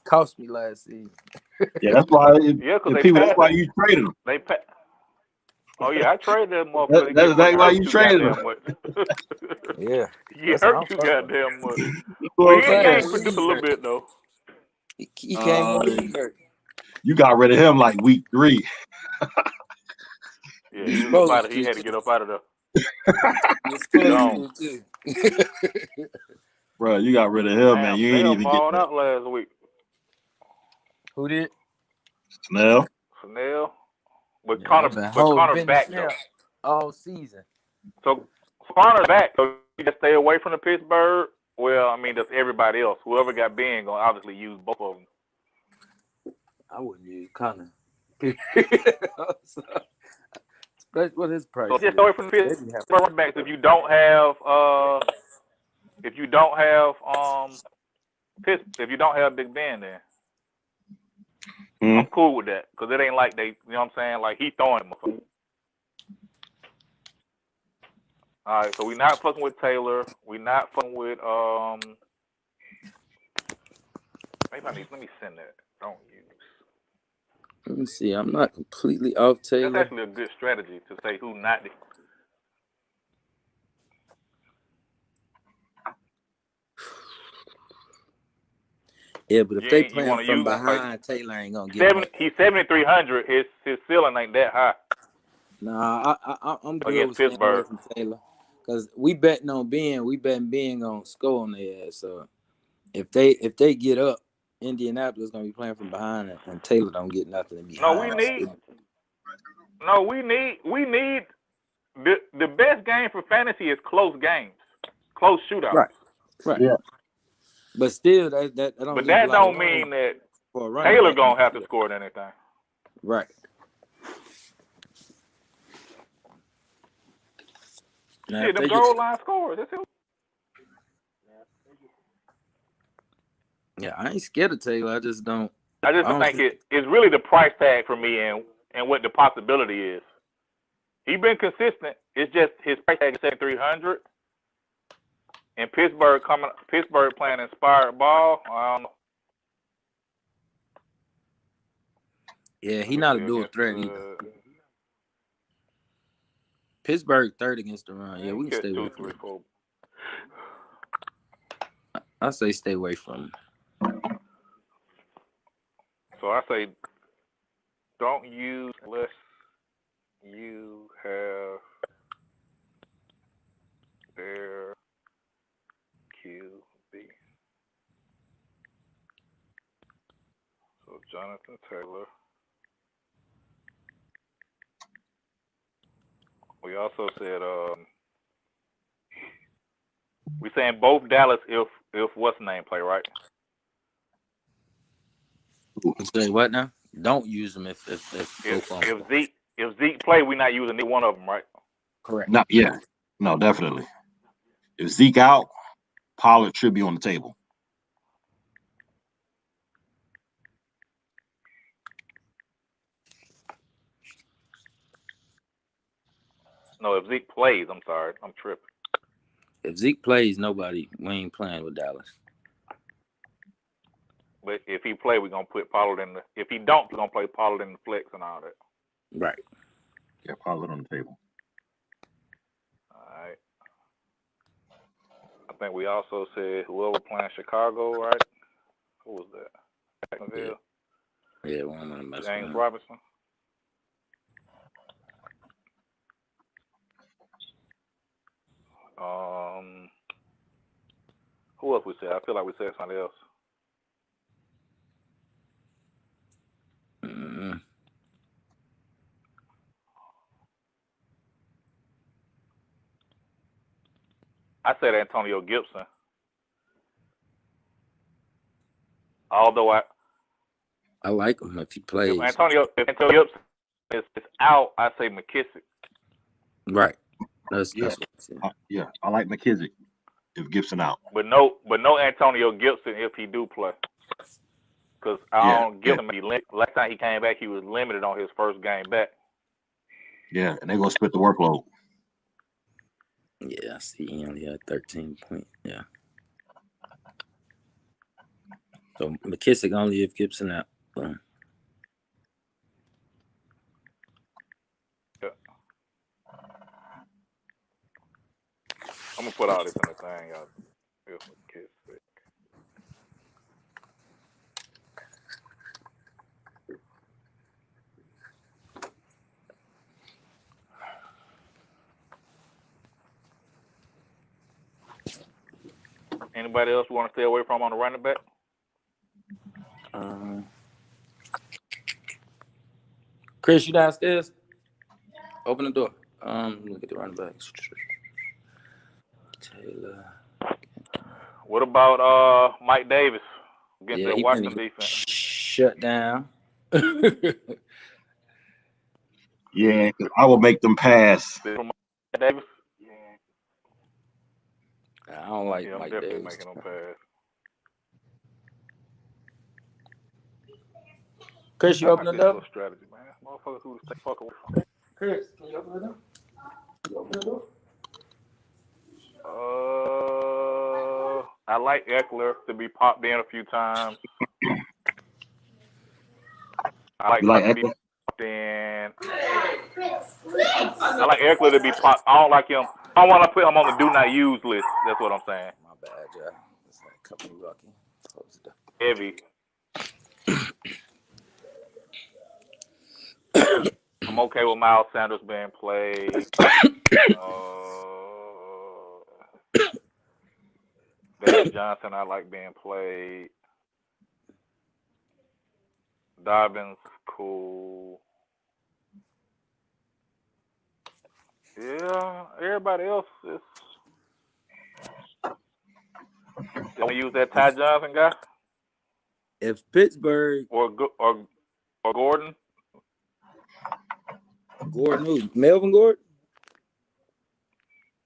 cost me last season. Yeah, that's why. That's why you traded him. Oh yeah, I traded that motherfucker. That's exactly why you traded him. Yeah. He hurt you goddamn much. Well, he can't produce a little bit though. He came hurt. You got rid of him like week 3. Yeah, he was about it. He had to get up out of there. Bro, you got rid of him, man. You ain't even get out last week. Who did? Snell. But Connor back though. All season. So Connor back. So you just stay away from the Pittsburgh. Well, I mean, that's everybody else. Whoever got Ben gonna obviously use both of them. I wouldn't use Connor. What his price? So just away from the Pittsburgh running backs. If you don't have Big Ben, then I'm cool with that because it ain't like they, you know what I'm saying? Like he throwing him. All right, so we not fucking with Taylor. We not fucking with maybe let me send that. Don't use. Let me see. I'm not completely off Taylor. That's actually a good strategy to say who not. Yeah, but if they playing from behind, Taylor ain't gonna get much. He's 7,300. His ceiling ain't that high. Nah, I'm good with staying away from Taylor because we betting on Ben. We betting Ben gonna score on their ass. So if they get up, Indianapolis gonna be playing from behind, and Taylor don't get nothing to be. We need the best game for fantasy is close games, close shootouts. Right. Yeah. But still, that don't. But that don't mean that Taylor gonna have to score anything. Right. Now, the goal line scores. That's it. Yeah, I ain't scared of Taylor. I just don't I just think it's really the price tag for me and what the possibility is. He's been consistent. It's just his price tag is 7,300. And Pittsburgh playing inspired ball. I don't know. Yeah, he not a dual threat either. Pittsburgh third against the run. Yeah, we can stay away from him. I say stay away from him. So I say don't use unless you have their QB. So Jonathan Taylor. We also said we saying both Dallas if what's the name play, right? Say what now? Don't use them if Zeke play, we're not using neither one of them, right? Correct. No, definitely. If Zeke out, Pollard should be on the table. No, if Zeke plays, I'm sorry, I'm tripping. If Zeke plays, we ain't playing with Dallas. But if he play, we're gonna put Pollard in the. If he don't, we're gonna play Pollard in the flex and all that. Right. Yeah, Pollard on the table. All right. I think we also said whoever playing Chicago, right? Who was that? Jacksonville. Yeah, one of them. James Robinson. Who else we said? I feel like we said somebody else. Mm-hmm. I said Antonio Gibson. Although I like him if he plays. If Antonio Gibson is out, I say McKissick. Right. That's yeah. I like McKissick if Gibson out. But no Antonio Gibson if he do play. Because I don't give him last time he came back, he was limited on his first game back. Yeah, and they're gonna split the workload. Yeah, I see. He only had 13 points. Yeah. So McKissick only if Gibson out. Boom. Yeah. I'm gonna put all this in the thing, y'all. If McKissick. Anybody else want to stay away from on the running back? Chris, you downstairs? Open the door. Look at the running backs. Taylor. What about Mike Davis against the Washington defense? Shut down. Yeah, I will make them pass. Mike Davis? I don't like I'm Mike definitely Davis. making them pass. Chris, you open the door? Strategy, man. Motherfuckers who stay fuck away from. Chris, can you open the door? You open the door? I like Eckler to be popped in a few times. I like Eckler to be popped in. I like Eckler to be popped. I don't like him. I don't want to put him on the do not use list. That's what I'm saying. My bad, yeah. It's like company lucky. Close the door. Heavy. I'm okay with Miles Sanders being played. David Johnson, I like being played. Dobbins, cool. Yeah, everybody else is. Can we use that Ty Johnson guy? If Pittsburgh or Gordon. Gordon who? Melvin Gordon?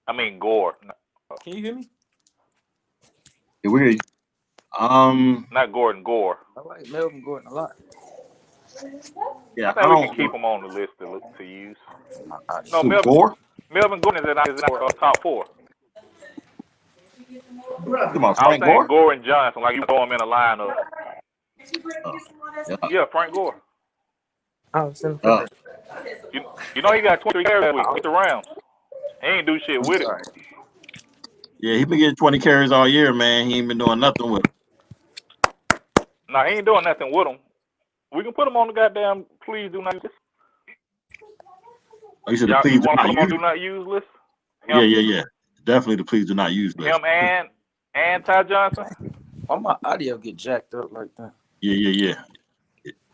I mean Gore. Can you hear me? Yeah, we hear you. Not Gordon, Gore. I like Melvin Gordon a lot. Yeah, I I think we don't. can keep him on the list to use. I No, Who, Gore? Melvin Gordon is in our top 4. Come on, I was Frank saying Gore. Gore and Johnson, like you throw him in a lineup. Yeah. Yeah, Frank Gore. Oh, it's in the Uh, You know he got 23 carries that week with the Rams. He ain't do shit I'm with sorry. yeah, he been getting 20 carries all year, man. He ain't been doing nothing with it. No, he ain't doing nothing with him. We can put him on the goddamn please do not use. Oh, you said the Y'all, please you do want to not put him on use. do not use list? Yeah. Definitely the please do not use list. Him and Ty Johnson. Why my audio get jacked up like that? Yeah.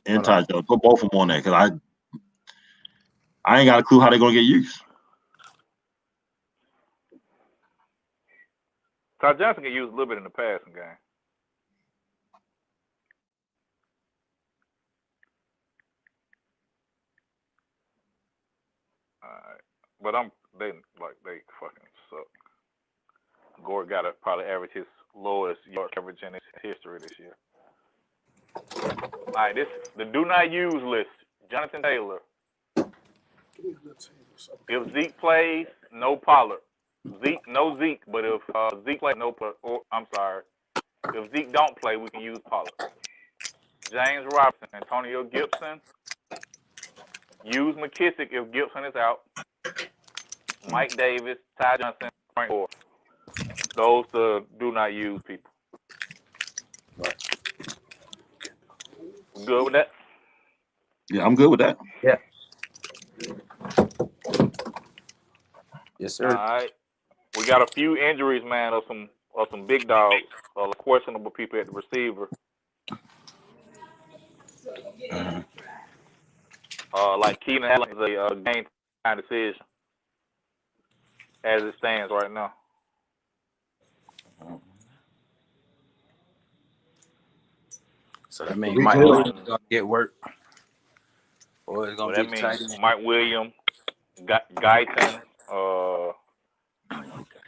And Ty Johnson, put both of them on there because I ain't got a clue how they're gonna get used. Ty Johnson can use a little bit in the passing game. Alright. But they fucking suck. Gore got to probably average his lowest yard coverage in his history this year. Alright, this the do not use list. Jonathan Taylor. If Zeke plays, no Pollard. No Zeke, but if Zeke plays, no. I'm sorry. If Zeke don't play, we can use Pollard. James Robinson, Antonio Gibson. Use McKissick if Gibson is out. Mike Davis, Ty Johnson, Frank Gore. Those do not use people. Good with that? Yeah, I'm good with that. Yeah. Yes, sir. All right. We got a few injuries, man, of some big dogs, questionable people at the receiver. Like Keenan Allen is a game time decision as it stands right now. So that means Mike Williams gonna get work, or it's gonna So be that the tight means end. Mike Williams, Guyton,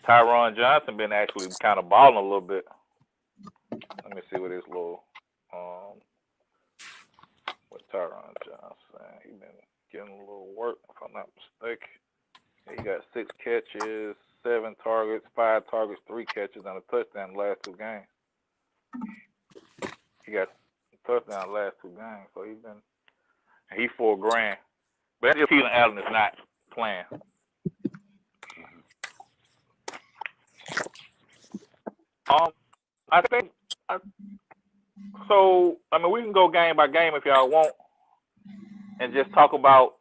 Tyron Johnson been actually kind of balling a little bit. Let me see what his little with Tyron Johnson. He been getting a little work, if I'm not mistaken. He got 6 catches, 7 targets, 5 targets, 3 catches, and a touchdown the last 2 games. He got a touchdown the last 2 games, so he's $4,000. But that's if Keenan Allen is not playing. I think so. I mean, we can go game by game if y'all want, and just talk about.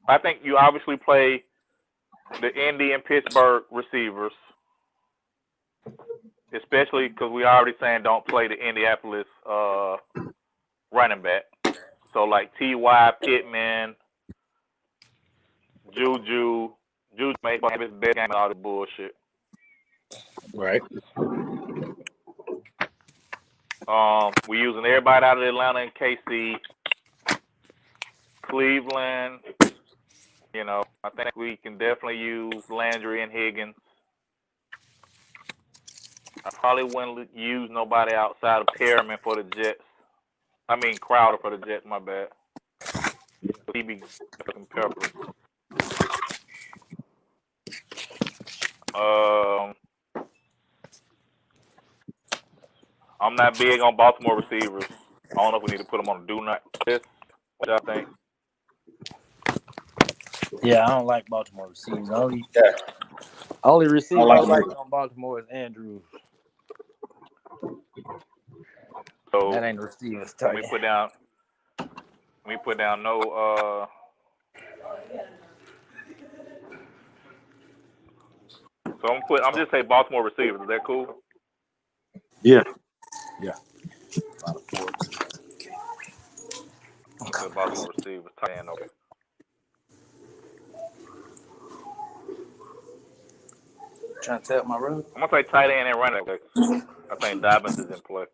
I think you obviously play the Indy and Pittsburgh receivers, especially because we already saying don't play the Indianapolis running back. So like T.Y. Pittman, Juju may have his best game and all the bullshit. Right. We're using everybody out of Atlanta and KC, Cleveland. You know, I think we can definitely use Landry and Higgins. I probably wouldn't use nobody outside of Perriman for the Jets. I mean Crowder for the Jets. My bad. He be fucking Peppers. I'm not big on Baltimore receivers. I don't know if we need to put them on the do not list. What y'all think? Yeah, I don't like Baltimore receivers. Only receiver I like on Baltimore is Andrews. So that ain't receivers. let me put down no. So I'm just say Baltimore receivers. Is that cool? Yeah. Okay, Baltimore receivers. Tight end. Okay. Trying to tell my room. I'm gonna say tight end and running back. I think Dobbins is in play.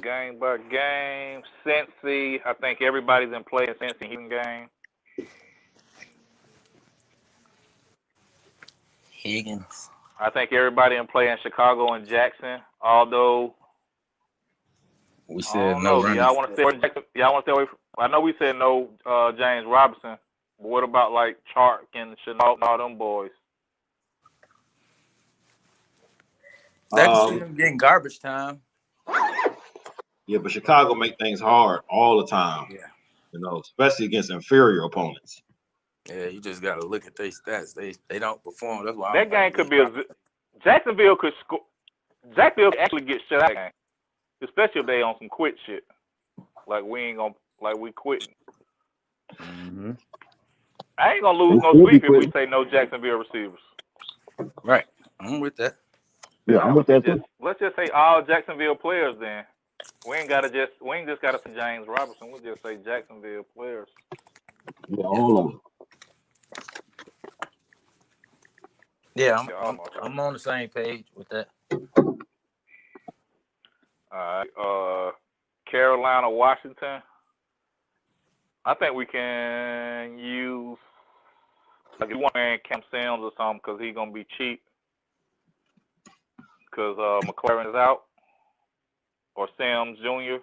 Game by game. Cincy. I think everybody's in play in Cincy game. Higgins. I think everybody in play in Chicago and Jackson, although We I said don't no know. Do running. y'all want to stay away from Jackson? Y'all want to stay away from, I know we said no James Robinson, but what about like Chark and Chenault and all them boys? They can see them getting garbage time. Yeah, but Chicago make things hard all the time. Yeah. You know, especially against inferior opponents. Yeah, you just got to look at their stats. They don't perform. That's why That game could be Jacksonville could score. Jacksonville could actually get shut out of that game, especially if they on some quit shit. Like we quitting. Mm-hmm. I ain't gonna lose no sleep if we say no Jacksonville receivers. Right, I'm with that. Yeah, I'm with that too. Let's just say all Jacksonville players then. We ain't just gotta say James Robinson. We'll just say Jacksonville players. Yeah, all of them. Yeah, I'm on the same page with that. All right. Carolina, Washington. I think we can use like if you want Cam Sims or something because he's gonna be cheap because McLaren is out or Sims Jr.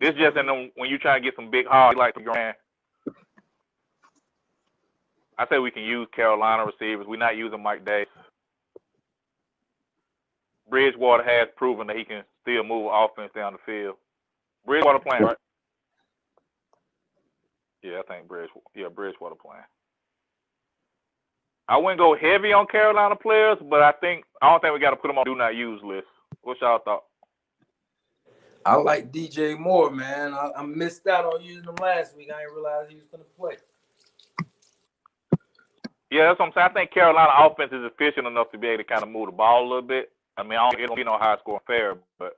This just in them when you try to get some big hard like the grand. I say we can use Carolina receivers. We're not using Mike Davis. Bridgewater has proven that he can still move offense down the field. Bridgewater playing, right? Yeah, I think Bridgewater playing. I wouldn't go heavy on Carolina players, but I don't think we got to put them on do not use list. What's y'all thought? I like DJ Moore, man. I missed out on using him last week. I didn't realize he was going to play. Yeah, that's what I'm saying. I think Carolina offense is efficient enough to be able to kind of move the ball a little bit. I mean, I don't get no high scoring fair, but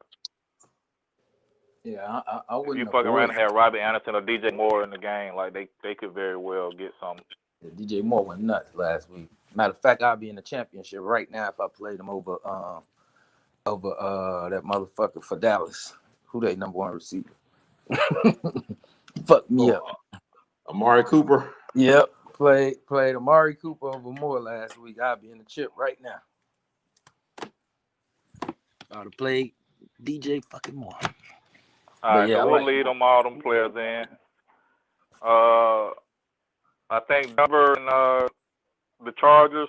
yeah, I wouldn't. If you fucking around and have Robbie Anderson or DJ Moore in the game, like they could very well get something. Yeah, DJ Moore went nuts last week. Matter of fact, I'll be in the championship right now if I played him over that motherfucker for Dallas. Who they number one receiver? Fuck me up. Amari Cooper. Yep. Played Amari Cooper over Moore last week. I'll be in the chip right now. I'd have played DJ fucking Moore. All right, so we'll lead them all them players in. I think Denver and the Chargers,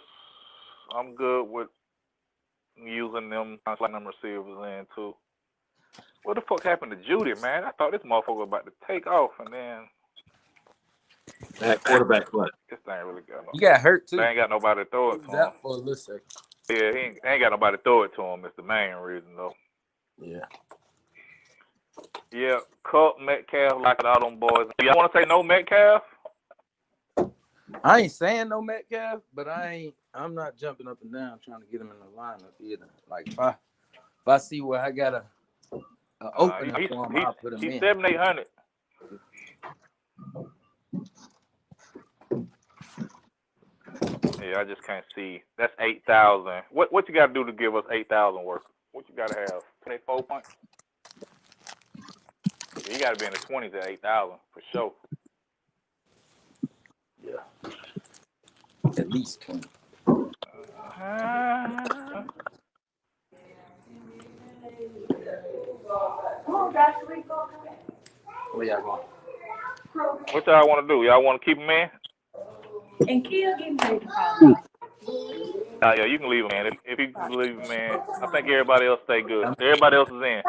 I'm good with using them receivers in too. What the fuck happened to Judy, man? I thought this motherfucker was about to take off, and then that quarterback play. This thing really got no. He got hurt too. They ain't got nobody to throw it to him. For a little second. Yeah, he ain't got nobody to throw it to him. It's the main reason though. Yeah. Yeah, Cup, Metcalf, like all them boys. Y'all want to say no Metcalf? I ain't saying no Metcalf, but I'm not jumping up and down trying to get him in the lineup either. Like if I see where I got a opening for him, I'll put him in. He's 7,800. Yeah, I just can't see. That's 8,000. What you got to do to give us 8,000 worth? What you got to have? 24 points. You got to be in the 20s at 8,000 for sure. Yeah. At least 20. Where y'all going? What y'all want to do? Y'all want to keep him in? And Kia getting ready to call. Yeah, you can leave him in. If you can leave him in, I think everybody else stay good. Everybody else is in.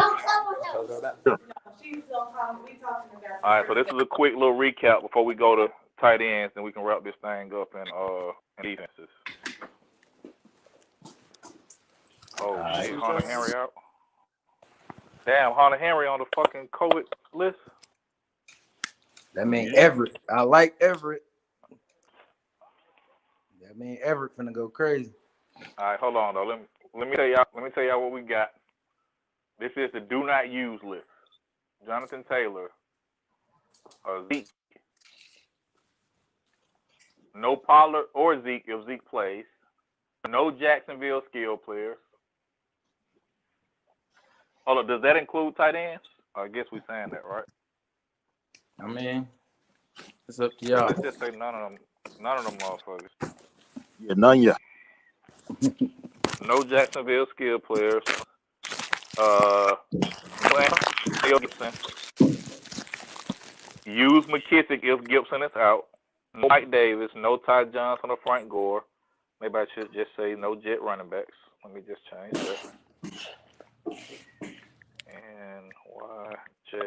All right, so this is a quick little recap before we go to tight ends, and we can wrap this thing up in defenses. Oh, shit, Hunter Henry out. Damn, Hunter Henry on the fucking COVID list. That mean Everett. I like Everett. That mean Everett finna go crazy. All right, hold on though. Let me tell y'all what we got. This is the do not use list. Jonathan Taylor, Zeke. No Pollard or Zeke if Zeke plays. No Jacksonville skill players. Hold on, does that include tight ends? I guess we're saying that, right? I mean, it's up to y'all. Let's just say none of them motherfuckers. Yeah, none yet. No Jacksonville skill players. No Antonio Gibson. Use McKissick if Gibson is out. No Mike Davis. No Ty Johnson or Frank Gore. Maybe I should just say no Jet running backs. Let me just change that. NYJ.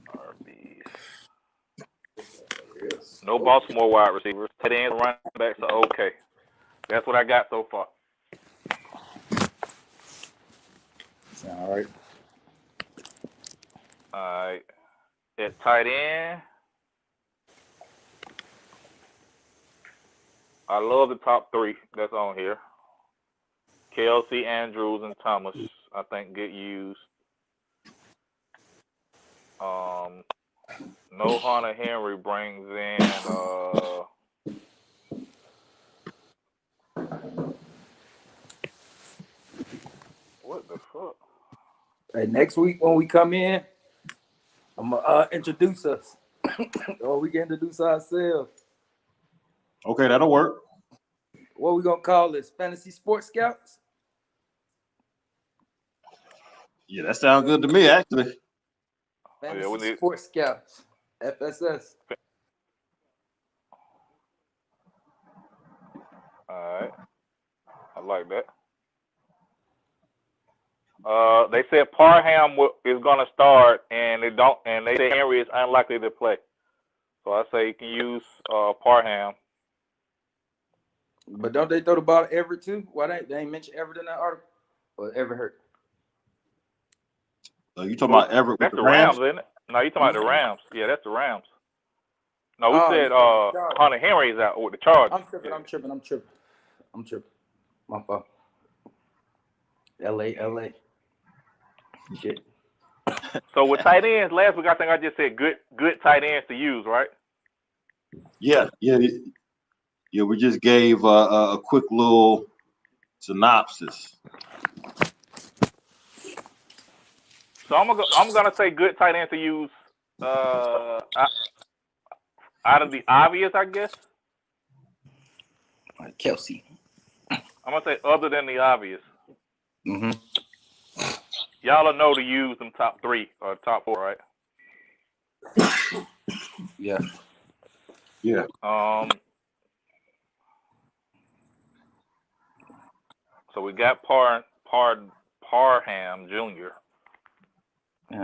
RBs. No Baltimore wide receivers. Tight ends, running backs are okay. That's what I got so far. All right. All right. At tight end, I love the top three that's on here. Kelsey, Andrews, and Thomas, I think, get used. No Hunter Henry brings in what the fuck? Hey, next week when we come in, I'm gonna introduce us, or we can introduce ourselves. Okay, that'll work. What we gonna call this? Fantasy Sports Scouts? Yeah, that sounds good to me, actually. Fantasy Sports Scouts, FSS. All right, I like that. They said Parham is gonna start, and they say Henry is unlikely to play. So I say you can use Parham. But don't they throw the ball to Everett too? Why they ain't mention Everett in that article? Or Everett hurt? You talking about Everett with That's the the Rams, Rams? isn't it? No, you talking about the Rams. Yeah, that's the Rams. No, we said Hunter Henry's out with the Chargers. I'm tripping. My fault. LA. Shit. So with tight ends, last week I think I just said good tight ends to use, right? Yeah. We just gave a quick little synopsis. So I'm gonna say good tight ends to use out of the obvious, I guess. Kelsey. I'm gonna say other than the obvious. Mm-hmm. Y'all will know to use them top three or top four, right? Yeah. So we got Parham Jr.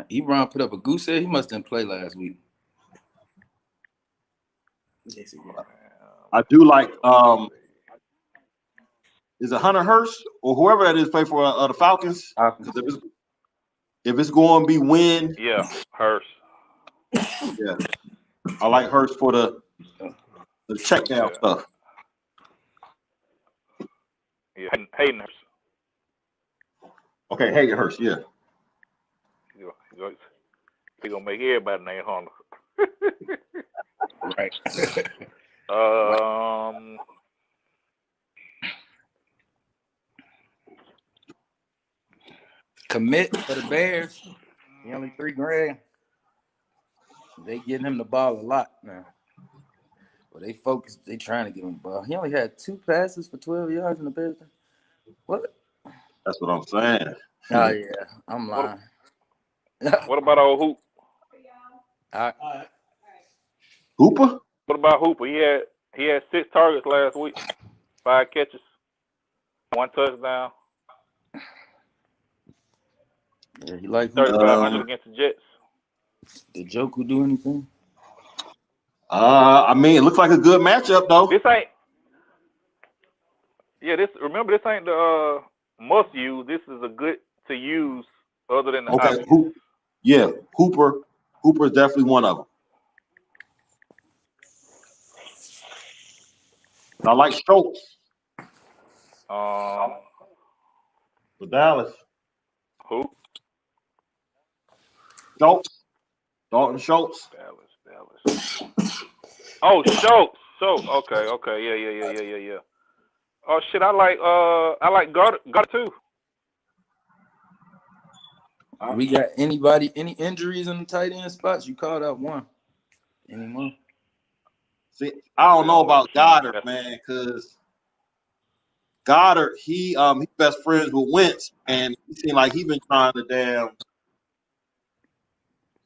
Ebron put up a goose egg. He must didn't play last week. I do like is it Hunter Hurst or whoever that is play for the Falcons? If it's going to be win, yeah, Hurst. Yeah, I like Hurst for the check down stuff. Yeah, Hayden Hurst. Okay, Hayden Hurst. Yeah. He's gonna make everybody name Hunter. Right. Commit for the Bears. He only $3,000. They getting him the ball a lot now. But they focused. They trying to get him the ball. He only had 2 passes for 12 yards in the Bears. What? That's what I'm saying. Oh yeah, I'm lying. What about old Hoop? All right. Hooper? What about Hooper? He had 6 targets last week, 5 catches, 1 touchdown. Yeah, he like 3,500 against the Jets. Did Joku do anything? I mean, it looks like a good matchup though. This ain't the must use. This is a good to use other than the obvious. Hooper is definitely one of them. I like Schultz. For Dallas. Who? Schultz. Dalton Schultz. Dallas. Oh, Schultz. Okay. Yeah. Oh shit, I like Gardner too. We got any injuries in the tight end spots? You called out one. anymore. See, I don't know about Goddard, man, because Goddard, he best friends with Wentz, and he seemed like he been trying to damn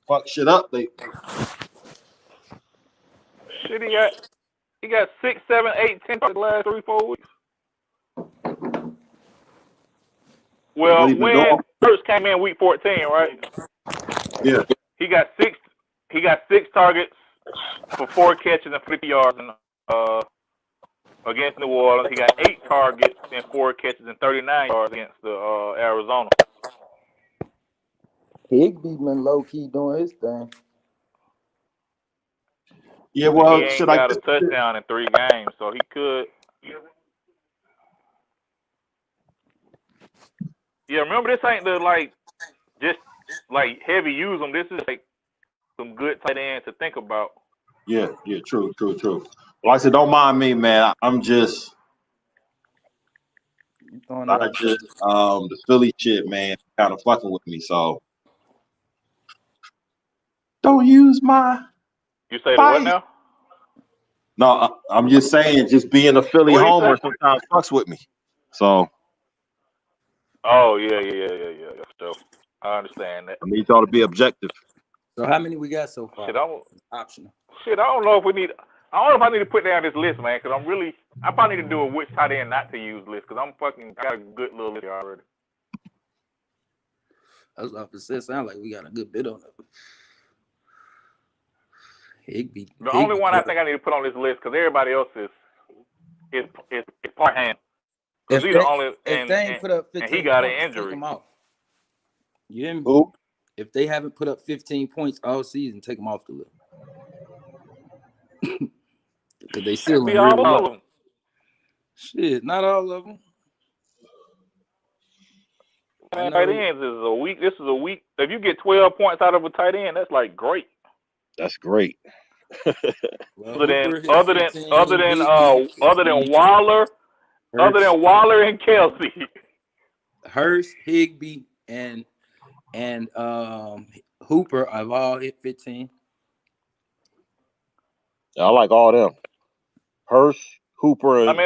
fuck shit up lately. Shit, he got 6, 7, 8, 10 the last 3-4 weeks. Well, What he been when doing? first came in week 14, right? Yeah. He got 6 targets for 4 catches and 50 yards against New Orleans. He got 8 targets and 4 catches and 39 yards against the Arizona. Higbee been low key doing his thing. Yeah, well, he ain't got a touchdown in 3 games, so he could. Yeah, remember this ain't the just heavy use them. This is like some good tight ends to think about. Yeah, true. Like I said, don't mind me, man. I'm just, the Philly shit, man, kind of fucking with me. So don't use my. You say the what now? No, I'm just saying, just being a Philly homer sometimes fucks with me. So. Oh yeah. So I understand that. I need y'all to be objective. So how many we got so far? Optional. Shit, I don't know if we need. I don't know if I need to put down this list, man, because I probably need to do a which tight end not to use list, because I got a good little list already. I was about to say, sound like we got a good bit on it. The only one I think I need to put on this list, because everybody else is part hand. Because he's the only, if they ain't put up 15 and he got an points, injury. take them out. You hear me? Who? If they haven't put up 15 points all season, take them off the list. Because they still in really all of them. Shit, not all of them. Tight ends is a week. This is a week. If you get 12 points out of a tight end, that's like great. That's great. Other than Waller and Kelsey, Hurst, Higbee, and Hooper have all hit 15. I like all them. Hurst, Hooper, and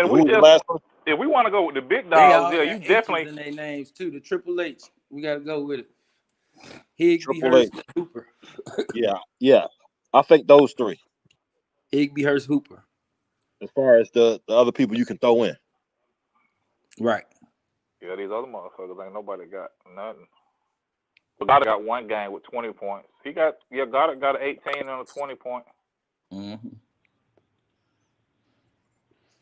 if we want to go with the big dogs, you definitely in their names too. The Triple H, we got to go with it. Higbee, Hurst, Hooper. yeah. I think those 3. Higbee, Hurst, Hooper. As far as the other people you can throw in. Right. Yeah, these other motherfuckers ain't nobody got nothing. Goddard got 1 game with 20 points. Goddard got an 18 and a 20 point. Mm-hmm.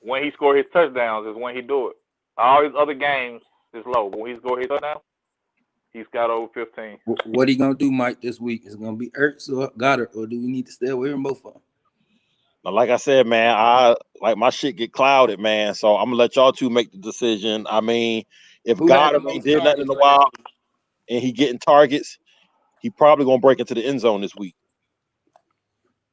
When he score his touchdowns is when he do it. All his other games is low. But when he score his touchdown, he's got over 15. What he gonna do, Mike, this week? Is it gonna be Ertz or Goddard, or do we need to stay away from both of them? Now, like I said, man, I like my shit get clouded, man. So I'm gonna let y'all 2 make the decision. I mean, if Goddard ain't did nothing in a while and he getting targets, he probably gonna break into the end zone this week.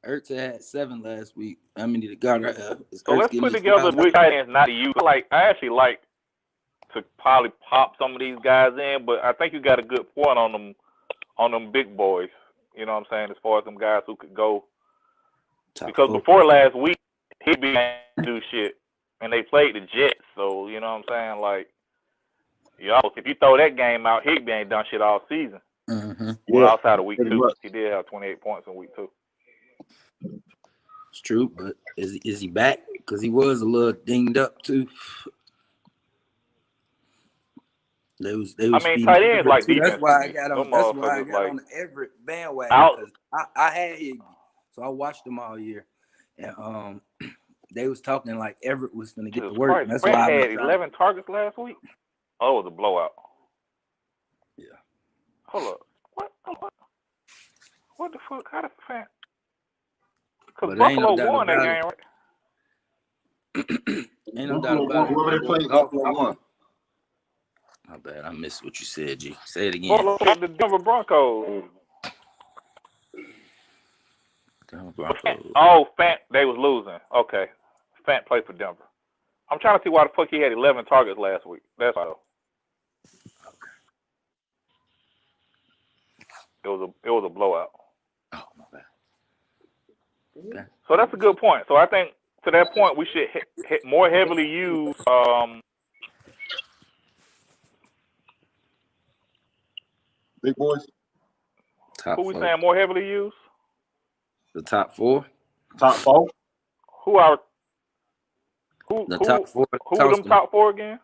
Ertz had 7 last week. How many did Goddard have? So let's put together which tight ends not to use. I actually like to probably pop some of these guys in, but I think you got a good point on them big boys. You know what I'm saying? As far as them guys who could go. Because before last week, he'd be do shit, and they played the Jets. So you know what I'm saying? Like, if you throw that game out, Higbee ain't done shit all season. Mm-hmm. Well, outside of week 2, he did have 28 points in week 2. It's true, but is he back? Because he was a little dinged up too. They was tight ends like defense. That's why I got on. That's why I got on the Everett bandwagon, because I had Higbee, so I watched them all year, and they was talking like Everett was going to get to work. And that's why I had 11 targets last week. Oh, it was a blowout. Yeah. Hold up. What the fuck? How the fan? Because Buffalo won that game, right? Ain't no doubt about it. Whoever they played, Buffalo won. My bad. I missed what you said, G. Say it again. Buffalo played the Denver Broncos. Fant, they was losing. Okay. Fant played for Denver. I'm trying to see why the fuck he had 11 targets last week. That's why. It was a blowout. Oh, my bad. Okay. So that's a good point. So I think to that point, we should more heavily use Big boys. Top who we 4. saying more heavily use? The top 4. Top 4. Who are The top 4. who are them top 4 again?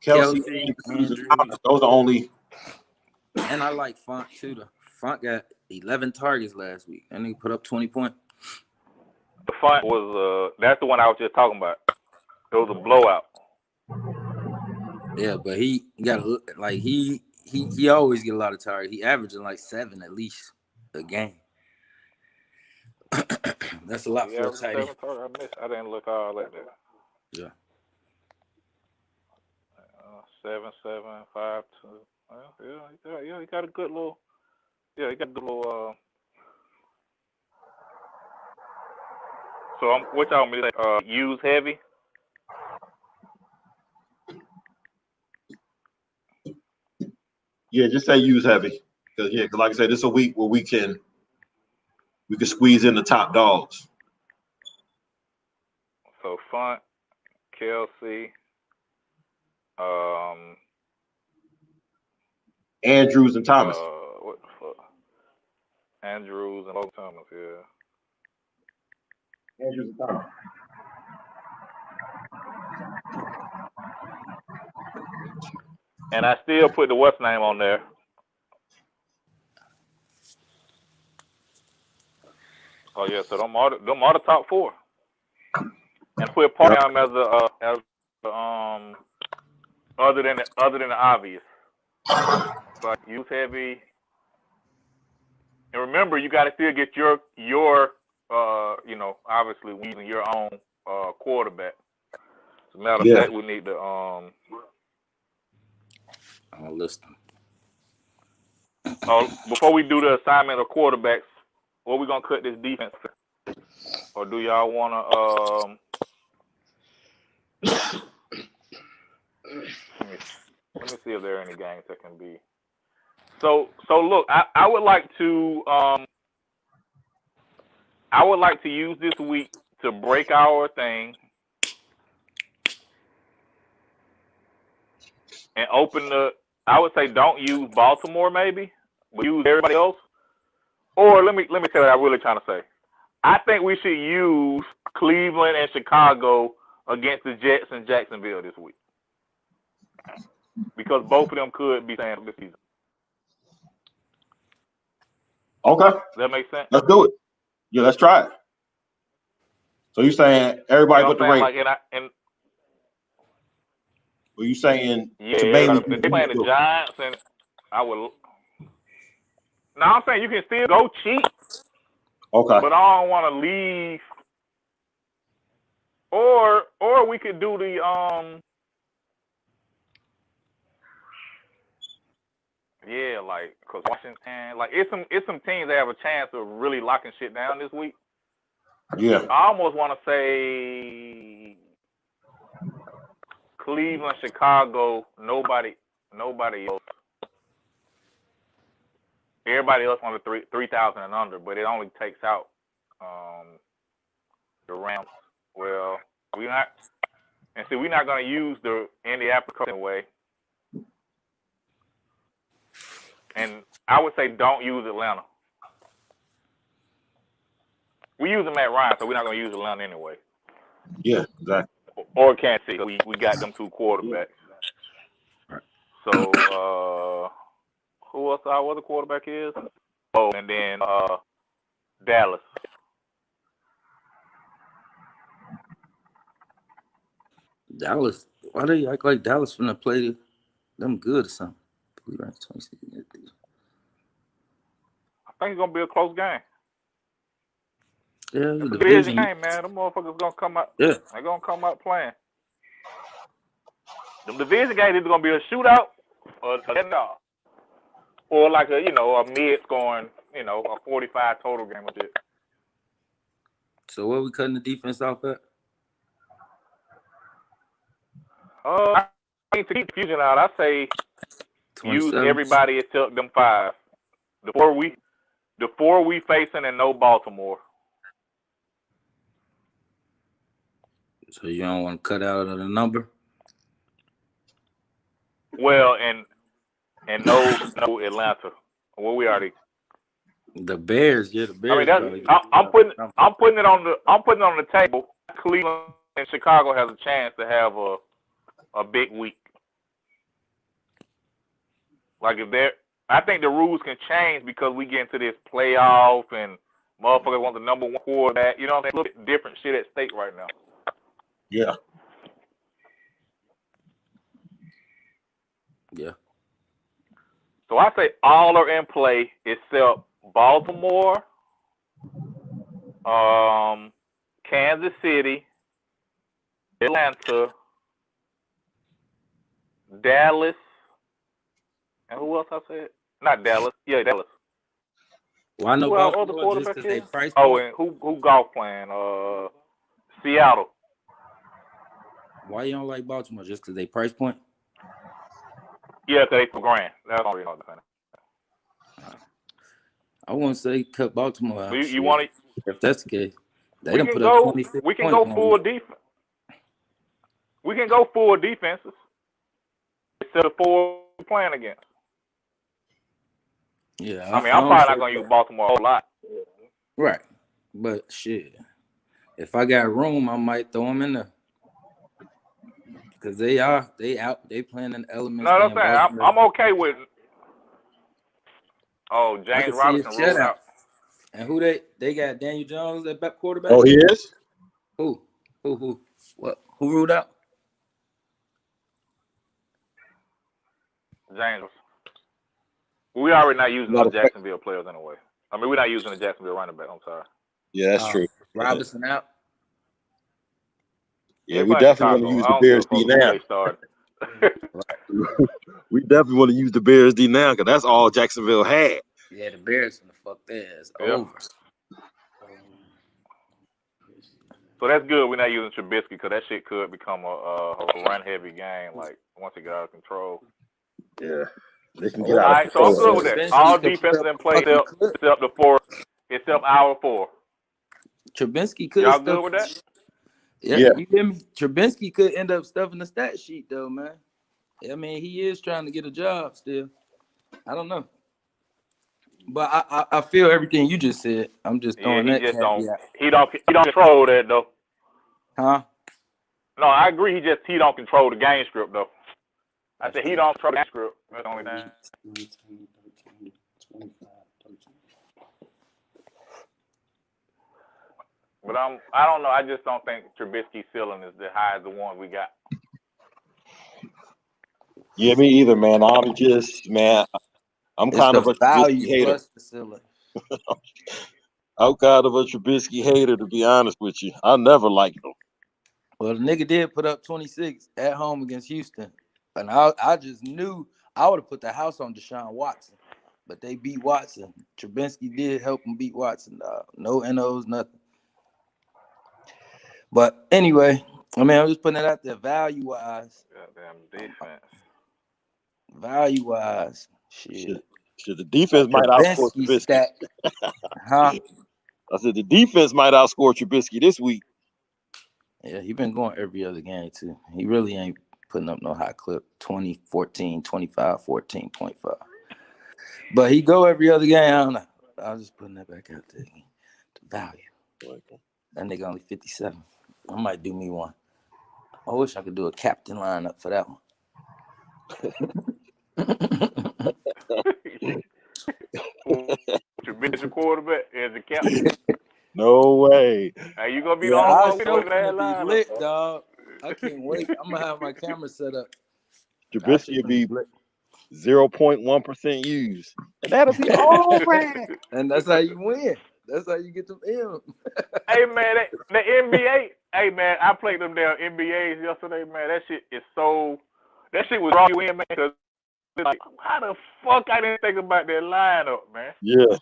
Kelsey, Andrews, and Thomas. Those are only. And I like Font too. The Font got 11 targets last week, and he put up 20 points. The Font was that's the one I was just talking about. It was a blowout. Yeah, but he got like he always get a lot of targets. He averaging like 7 at least a game. That's a lot for a tight end. I didn't look all like that. Yeah. 7, 7, 5, 2. Well, yeah, he got a good little. Yeah, he got a good little. So what y'all mean? Use heavy. Yeah, just say use heavy. Because like I said, this is a week where we can squeeze in the top dogs. So Font, Kelsey, Andrews and Thomas. What the fuck? Andrews and Thomas, yeah. Andrews and Thomas. And I still put the what's name on there. Oh yeah, so them are the top 4. And put Parham as other than the obvious. But use heavy. And remember, you got to still get your obviously using your own quarterback. As a matter of fact, we need to I'll list them. Before we do the assignment of quarterbacks, what we gonna cut this defense to? Or do y'all wanna let me see if there are any games that can be. So look, I would like to use this week to break our thing and open I would say don't use Baltimore maybe, but use everybody else. Or let me tell you what I'm really trying to say. I think we should use Cleveland and Chicago against the Jets and Jacksonville this week. Because both of them could be saying this season. Okay. Does that make sense? Let's do it. Yeah, let's try it. So you're saying everybody put the Ravens? Were you saying if they playing the Giants, and I would. Now I'm saying you can still go cheap. Okay. But I don't want to leave. Or we could do the because Washington, it's some teams that have a chance of really locking shit down this week. Yeah. I almost want to say Cleveland, Chicago, nobody else. Everybody else on the 3,000 and under, but it only takes out the Rams. Well, we're not going to use the Indianapolis anyway. And I would say don't use Atlanta. We use Matt Ryan, so we're not going to use Atlanta anyway. Yeah, exactly. Or Kansas City. We got them 2 quarterbacks. So who else our other quarterback is? Oh, and then Dallas. Dallas. Why they act like Dallas finna play them good or something? I think it's gonna be a close game. Yeah, the division game, man. Them motherfuckers gonna come out. Yeah, they're gonna come out playing. The division game is gonna be a shootout or like a mid scoring, a 45 total game with it. So what we cutting the defense off at? I think to keep confusion out, I say 27. use everybody except them 5. The four we facing and no Baltimore. So you don't want to cut out of the number? Well, and no Atlanta. Well, we already. The Bears, yeah, the Bears. I mean, I'm putting it on the table. Cleveland and Chicago has a chance to have a big week. Like I think the rules can change because we get into this playoff and motherfuckers want the number one quarterback. You know what I'm saying? A little bit different shit at stake right now. Yeah. Yeah. So I say all are in play except Baltimore, Kansas City, Atlanta, Dallas, and who else I said? Not Dallas. Yeah, Dallas. Why no Who our other Baltimore? Just quarterback because they is? price Oh, point? and who golf playing? Seattle. Why you don't like Baltimore? Just because they price point? Yeah, because they for grand. That's all we know. I wouldn't say cut Baltimore out. You want to? If that's the case, they We done can put go. up 26 We can points go on full them. defense. We can go full defenses instead of 4 playing against. Yeah, I mean, I'm probably not gonna use Baltimore a whole lot. Right, but shit, if I got room, I might throw them in there because they playing an element. No, I'm saying I'm okay with. Oh, I James can see a Robinson ruled shutout. out. And who they got? Daniel Jones at back quarterback. Oh, he is? Who? What? Who ruled out? James. We already not using those Jacksonville players anyway. I mean, we're not using the Jacksonville running back. I'm sorry. Yeah, that's true. Robinson out. Yeah, we definitely want to use the Bears D now. We definitely want to use the Bears D now because that's all Jacksonville had. Yeah, the Bears gonna fuck their ass Yep. over. So that's good. We're not using Trubisky because that shit could become a run-heavy game. Like once it got out of control. Yeah, they can get All out. right, so I'm good with that. All defenses in play except the 4, except our 4. Trubisky could. Y'all good with that? Yeah, you hear me? Trubisky could end up stuffing the stat sheet though, man. I mean, he is trying to get a job still. I don't know. But I feel everything you just said. I'm just throwing that. He don't control that though. Huh? No, I agree. He don't control the game script though. I said he don't control the game script. That's the only thing. But I don't know. I just don't think Trubisky's ceiling is as high as the one we got. Yeah, me either, man. I'm kind of a Trubisky hater. I'm kind of a Trubisky hater, to be honest with you. I never liked him. Well, the nigga did put up 26 at home against Houston. And I just knew I would have put the house on Deshaun Watson. But they beat Watson. Trubisky did help him beat Watson. No NOs, nothing. But anyway, I mean, I'm just putting it out there value-wise. Goddamn defense. Value-wise. Shit. The defense might outscore Trubisky. Huh? I said the defense might outscore Trubisky this week. Yeah, he been going every other game, too. He really ain't putting up no high clip. 20, 14, 25, 14.5. But he go every other game. I don't know. I was just putting that back out there again. The value. That nigga only 57. I might do me one. I wish I could do a captain lineup for that one. Trubisky quarterback as a captain. No way. Hey, you gonna be the only one with that line? Lit, dog. I can't wait. I'm gonna have my camera set up. Trubisky will be 0.1% used, and that'll be all right. And that's how you win. That's how you get them in. Hey man, the NBA. Hey man, I played them damn NBAs yesterday, man. That shit is so. That shit was draw you in, man. Cause like, how the fuck I didn't think about that lineup, man? Yeah.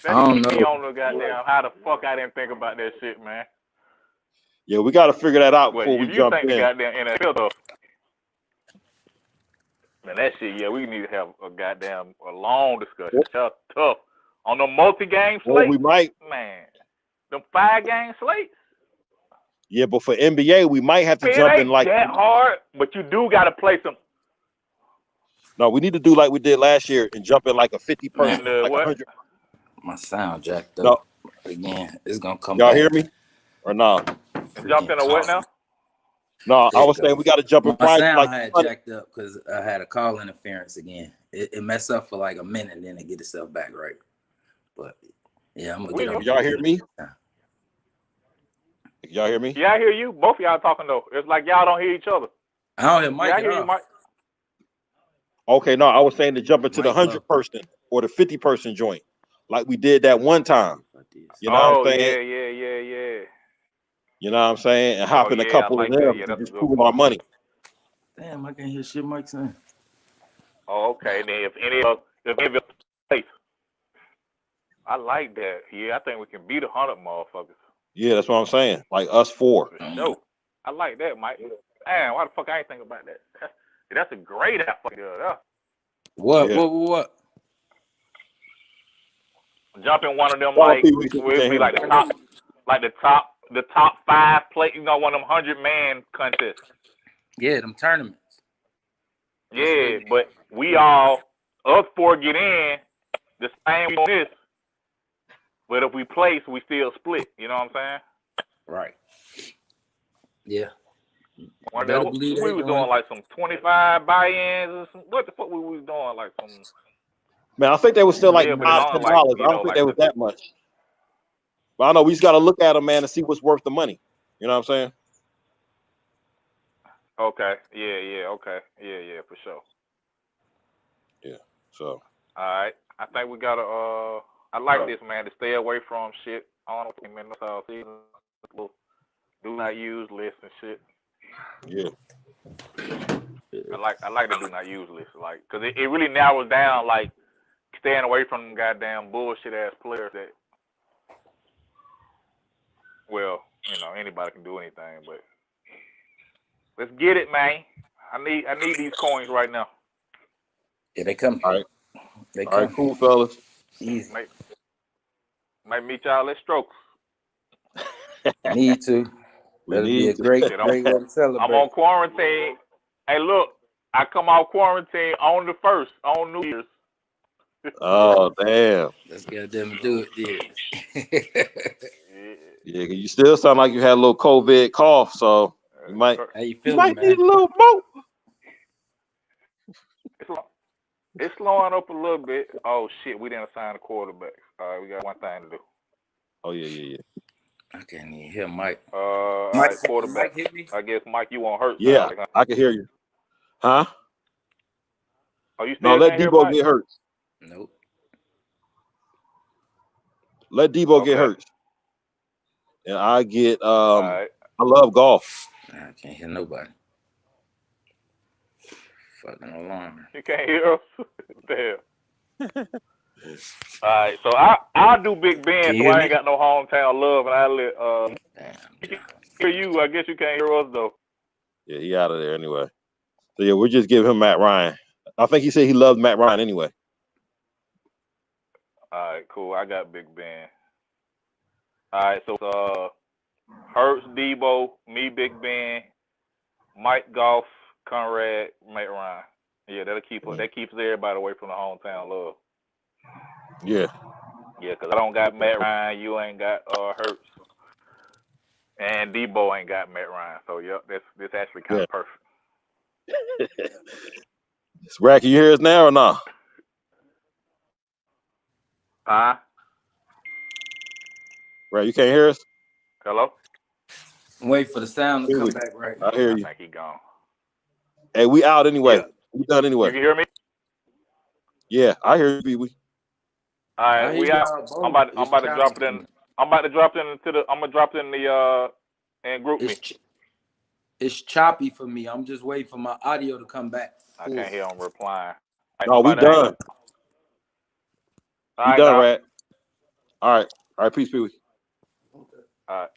I don't know. On the goddamn, how the fuck I didn't think about that shit, man? Yeah, we got to figure that out before we jump in. You think the goddamn NFL stuff? Man, that shit. Yeah, we need to have a long discussion. That's tough. On the multi-game slate, we might. Man, them 5-game slates. Yeah, but for NBA, we might have to It jump ain't in like that hard, but you do got to play some. no, we need to do like we did last year and jump in like a 50 person, like What? 100. My sound jacked No, up again. It's gonna come y'all back. hear me or no? Jump in a what now? No, There I you was saying go. we got to jump in My probably sound like had 100. jacked up because I had a call interference again. It messed up for like a minute, and then it get itself back right. But yeah, I'm gonna get off. Y'all hear me? Y'all hear me? Yeah, I hear you. Both of y'all talking though. It's like y'all don't hear each other. I don't hear Mike Yeah, I at hear you, all. Mike. Okay, no, I was saying to jump into the Mike 100 low. person or the 50 person joint, like we did that one time. You know what I'm saying? Yeah. You know what I'm saying? And hop in a Yeah, I couple like of that. them Yeah, and that's a just good pool one. our money. Damn, I can't hear shit Mike saying. Oh, okay. Then if any of place, I like that. Yeah, I think we can beat 100 motherfuckers. Yeah, that's what I'm saying. Like us four. For sure. I like that, Mike. Damn, why the fuck I ain't think about that? That's a great idea. What? Yeah. What? Jump in one of them Well, like we can't where it'd be hear like the top 5 play. You know, one of them 100-man contests. Yeah, them tournaments. Yeah, but we all us 4 get in the same on this. But if we place, we still split. You know what I'm saying? Right. Yeah. One of Better them, believe we they was doing doing like some 25 buy-ins or some. What the fuck we was doing? Like some. Man, I think they was still like Yeah, but $5, it's on $10. like I don't think they was that much. But I know we just got to look at them, man, and see what's worth the money. You know what I'm saying? Okay. Yeah. Okay. Yeah, for sure. Yeah. So. All right. I think we gotta. I like this, man. To stay away from shit. I don't think, man, that's how season. Do not use list and shit. Yeah. I like the do not use list, like, cause it really narrows down, like, staying away from them goddamn bullshit ass players that. Well, you know, anybody can do anything, but let's get it, man. I need these coins right now. Yeah, they come. All right. They All come. right, cool, fellas. Easy. Might meet y'all at Strokes. Need to. That'll be a great Shit, way to celebrate. I'm on quarantine. Hey, look, I come out quarantine on the 1st, on New Year's. Oh, damn. Let's get them to do it, Yeah, you still sound like you had a little COVID cough, so you might. How you You feeling, might man? need a little more. It's slowing up a little bit. Oh shit, we didn't sign the quarterback. All right, we got one thing to do. Oh yeah. I can't even hear Mike. All Mike, right, quarterback. Mike hit me? I guess Mike, you won't hurt. Yeah, like, huh? I can hear you. Huh? Oh, you No, still let can't hear Debo Mike? get hurt. Nope. Let Debo get hurt. And I get All right. I love golf. I can't hear nobody. Fucking alarm. You can't hear us? Damn. All right, so I'll do Big Ben, so I ain't got no hometown love, and I let hear you. I guess you can't hear us though. Yeah, he out of there anyway. So yeah, we'll just give him Matt Ryan. I think he said he loved Matt Ryan anyway. All right, cool. I got Big Ben. All right, so Hurts, Debo, me, Big Ben, Mike Goff, Conrad, Matt Ryan. Yeah, that'll keep us. That keeps everybody away from the hometown love. Yeah. Yeah, because I don't got Matt Ryan. You ain't got Hurts. And Debo ain't got Matt Ryan. So, yep, this actually kind of perfect. Rack, you hear us now or not? Huh? Right, you can't hear us? Hello? Wait for the sound to come back right. I hear you. I think he gone. Hey, we out anyway. Yeah. We done anyway. You can hear me? Yeah, I hear you, Pee-wee. All right, we out. I'm about to drop it in. I'm about to drop it into the. I'm gonna drop it in the and group me. It's choppy for me. I'm just waiting for my audio to come back. I can't hear him replying. No, we done. All right, done, Rat. All right, peace, Pee-wee. All right.